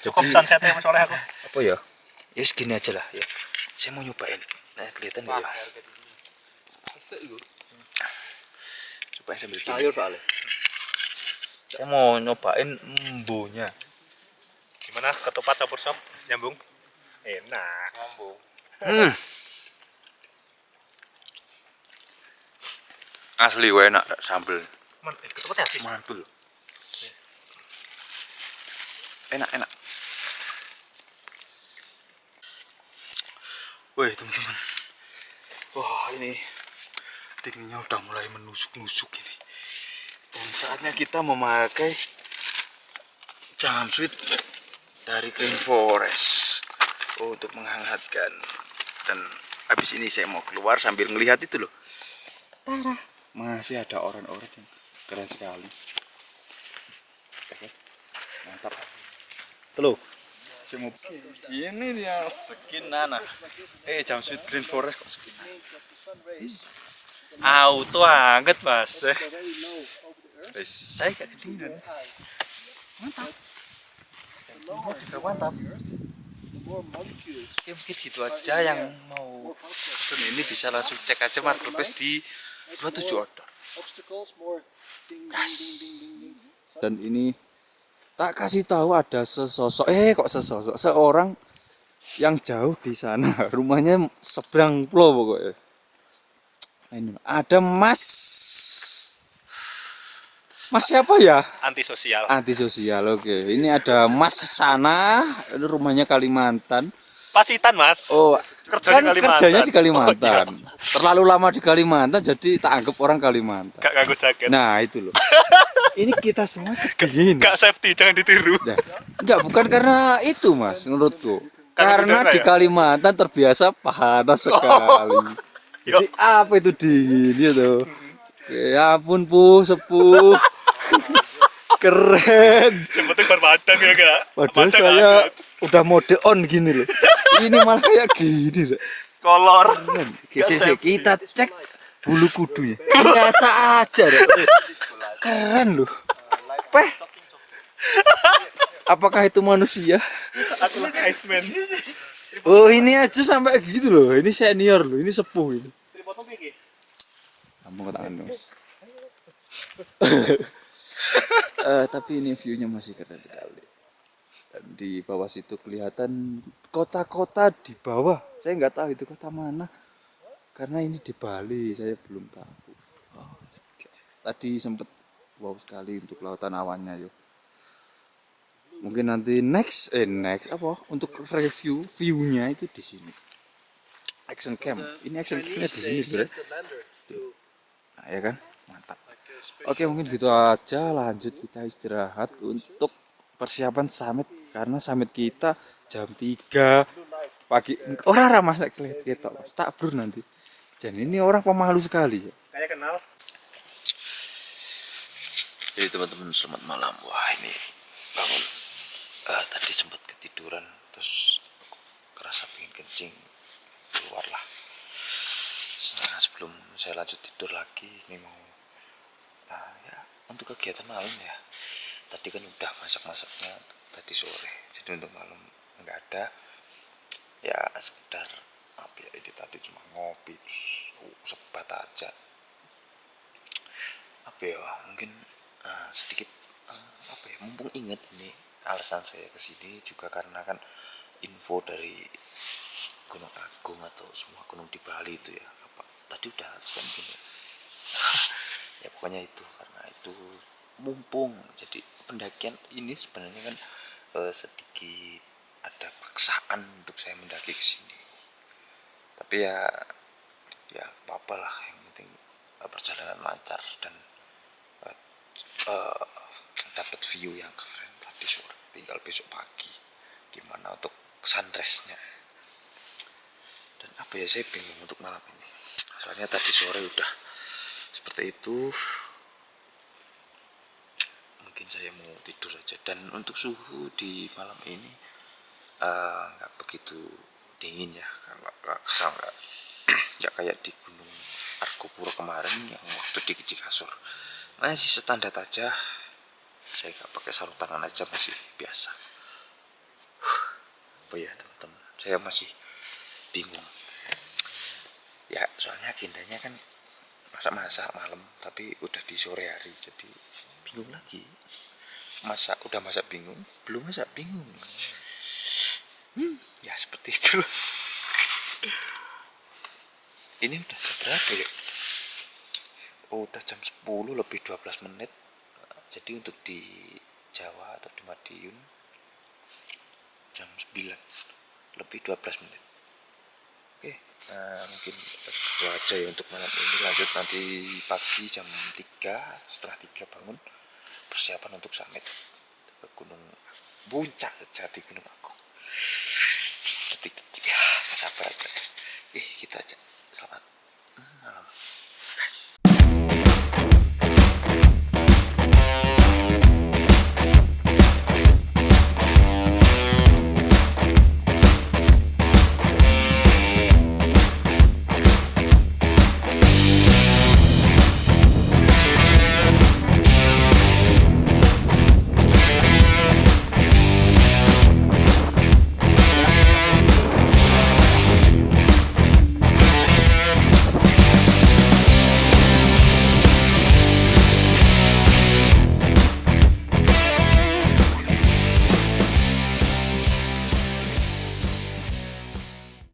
Cukup sunsetnya Mas oleh aku. Apa ya? Ya segini aja lah ya. Saya mau nyobain. Nah, kelihatan nggak ya? Cobain sambil gini. Sayur soalnya. Saya mau nyobain embunya. Gimana ketupat campur sop? Nyambung? Enak. Nyambung. Asli gue enak sambel. Ketupatnya habis. Mantul. Enak. Woi teman-teman. Wah ini dinginnya udah mulai menusuk-nusuk ini. Dan saatnya kita memakai jumpsuit dari Green Forest untuk menghangatkan. Dan habis ini saya mau keluar sambil melihat itu loh. Tara. Masih ada orang-orang yang keren sekali. Oke. Mantap. Tuh. Saya mau ini dia skin nana. Jumpsuit Green Forest kok skin. Auto anget mas. Saya gak kedinginan. Mantap. Juga mantap. Oke mungkin gitu aja yang mau pesen ini bisa langsung cek aja marketplace di 27 order. Gas. Dan ini tak kasih tahu ada seorang yang jauh di sana, rumahnya seberang pulau pokoknya. Nah, ini ada Mas siapa ya? Antisosial. Antisosial, oke. Ini ada Mas sana, ini rumahnya Kalimantan. Pacitan mas. Oh, Kerja kan di Kalimantan. kerjanya di Kalimantan. Oh, iya. Terlalu lama di Kalimantan, jadi tak anggap orang Kalimantan. Gak nganggo jaket. Nah itu loh. Ini kita semua kedingin. Gak safety, jangan ditiru. Nah, enggak, bukan karena itu mas, menurutku. Karena Karena udara di ya? Kalimantan terbiasa panas sekali. Jadi apa itu dingin gitu. Ya ampun sepuh. Keren. Yang penting berbadan ya gak? Padahal Badan saya anget. udah mode on gini loh. Ini malah kayak gini loh. Kolor. Kita cek bulu kudunya. Biasa aja deh. Keren loh. Peh. Apakah itu manusia? Aku Iceman. Oh ini aja sampai gitu loh. Ini senior loh. Ini sepuh ini. Kamu katakan mas. Tapi ini viewnya masih keren sekali. Dan di bawah situ kelihatan kota-kota di bawah. Saya nggak tahu itu kota mana. Karena ini di Bali, saya belum tahu. Oh, tadi sempat wow sekali untuk lautan awannya yuk. Mungkin nanti next apa untuk review viewnya itu di sini. Action cam. Ini action camnya di sini bro. Nah, ya kan? Mantap. Oke, mungkin gitu aja, lanjut kita istirahat untuk persiapan summit karena summit kita jam 3 pagi. Orang Mas nek ketok, Mas. Tak bro nanti. Jadi ini orang pemalu sekali ya. Kayak kenal. Jadi teman-teman selamat malam. Wah, ini bangun. Tadi sempat ketiduran terus kerasa pengen kencing. Keluarlah. Nah, sebelum saya lanjut tidur lagi ini mau ya untuk kegiatan malam ya. Tadi kan udah masak-masaknya tadi sore. Jadi untuk malam enggak ada. Ya sekedar apa ya, ini tadi cuma ngopi terus sebat aja. Apa ya, mungkin sedikit apa ya, mumpung ingat ini alasan saya kesini juga karena kan info dari Gunung Agung atau semua gunung di Bali itu ya, apa tadi udah mungkin ya pokoknya itu, karena itu mumpung jadi pendakian ini sebenarnya kan sedikit ada paksaan untuk saya mendaki ke sini, tapi ya apa-apa lah, yang penting perjalanan lancar dan dapat view yang keren tadi sore. Tinggal besok pagi gimana untuk sunrise-nya. Dan apa ya, saya bingung untuk malam ini. Soalnya tadi sore udah seperti itu. Mungkin saya mau tidur aja. Dan untuk suhu di malam ini nggak begitu dingin ya. Kalau nggak kayak di Gunung Argopuro kemarin yang waktu di Cikasur. Masih standar aja. Saya nggak pakai sarung tangan aja, masih biasa. Oh ya teman-teman, saya masih bingung. Ya soalnya agendanya kan masak-masak malam, tapi udah di sore hari, jadi bingung lagi. Udah masak bingung, belum masak bingung. Ya seperti itu. Ini udah jam berapa ya? Oh, udah jam 10 lebih 12 menit. Jadi untuk di Jawa atau di Madiun jam 9 lebih 12 menit. Oke, mungkin itu aja ya untuk malam ini. Lanjut nanti pagi jam 3, setelah 3 bangun persiapan untuk summit ke Gunung Puncak Sejati Gunung Agung. Detik-detik, sabar aja. Gitu aja. Selamat malam, guys.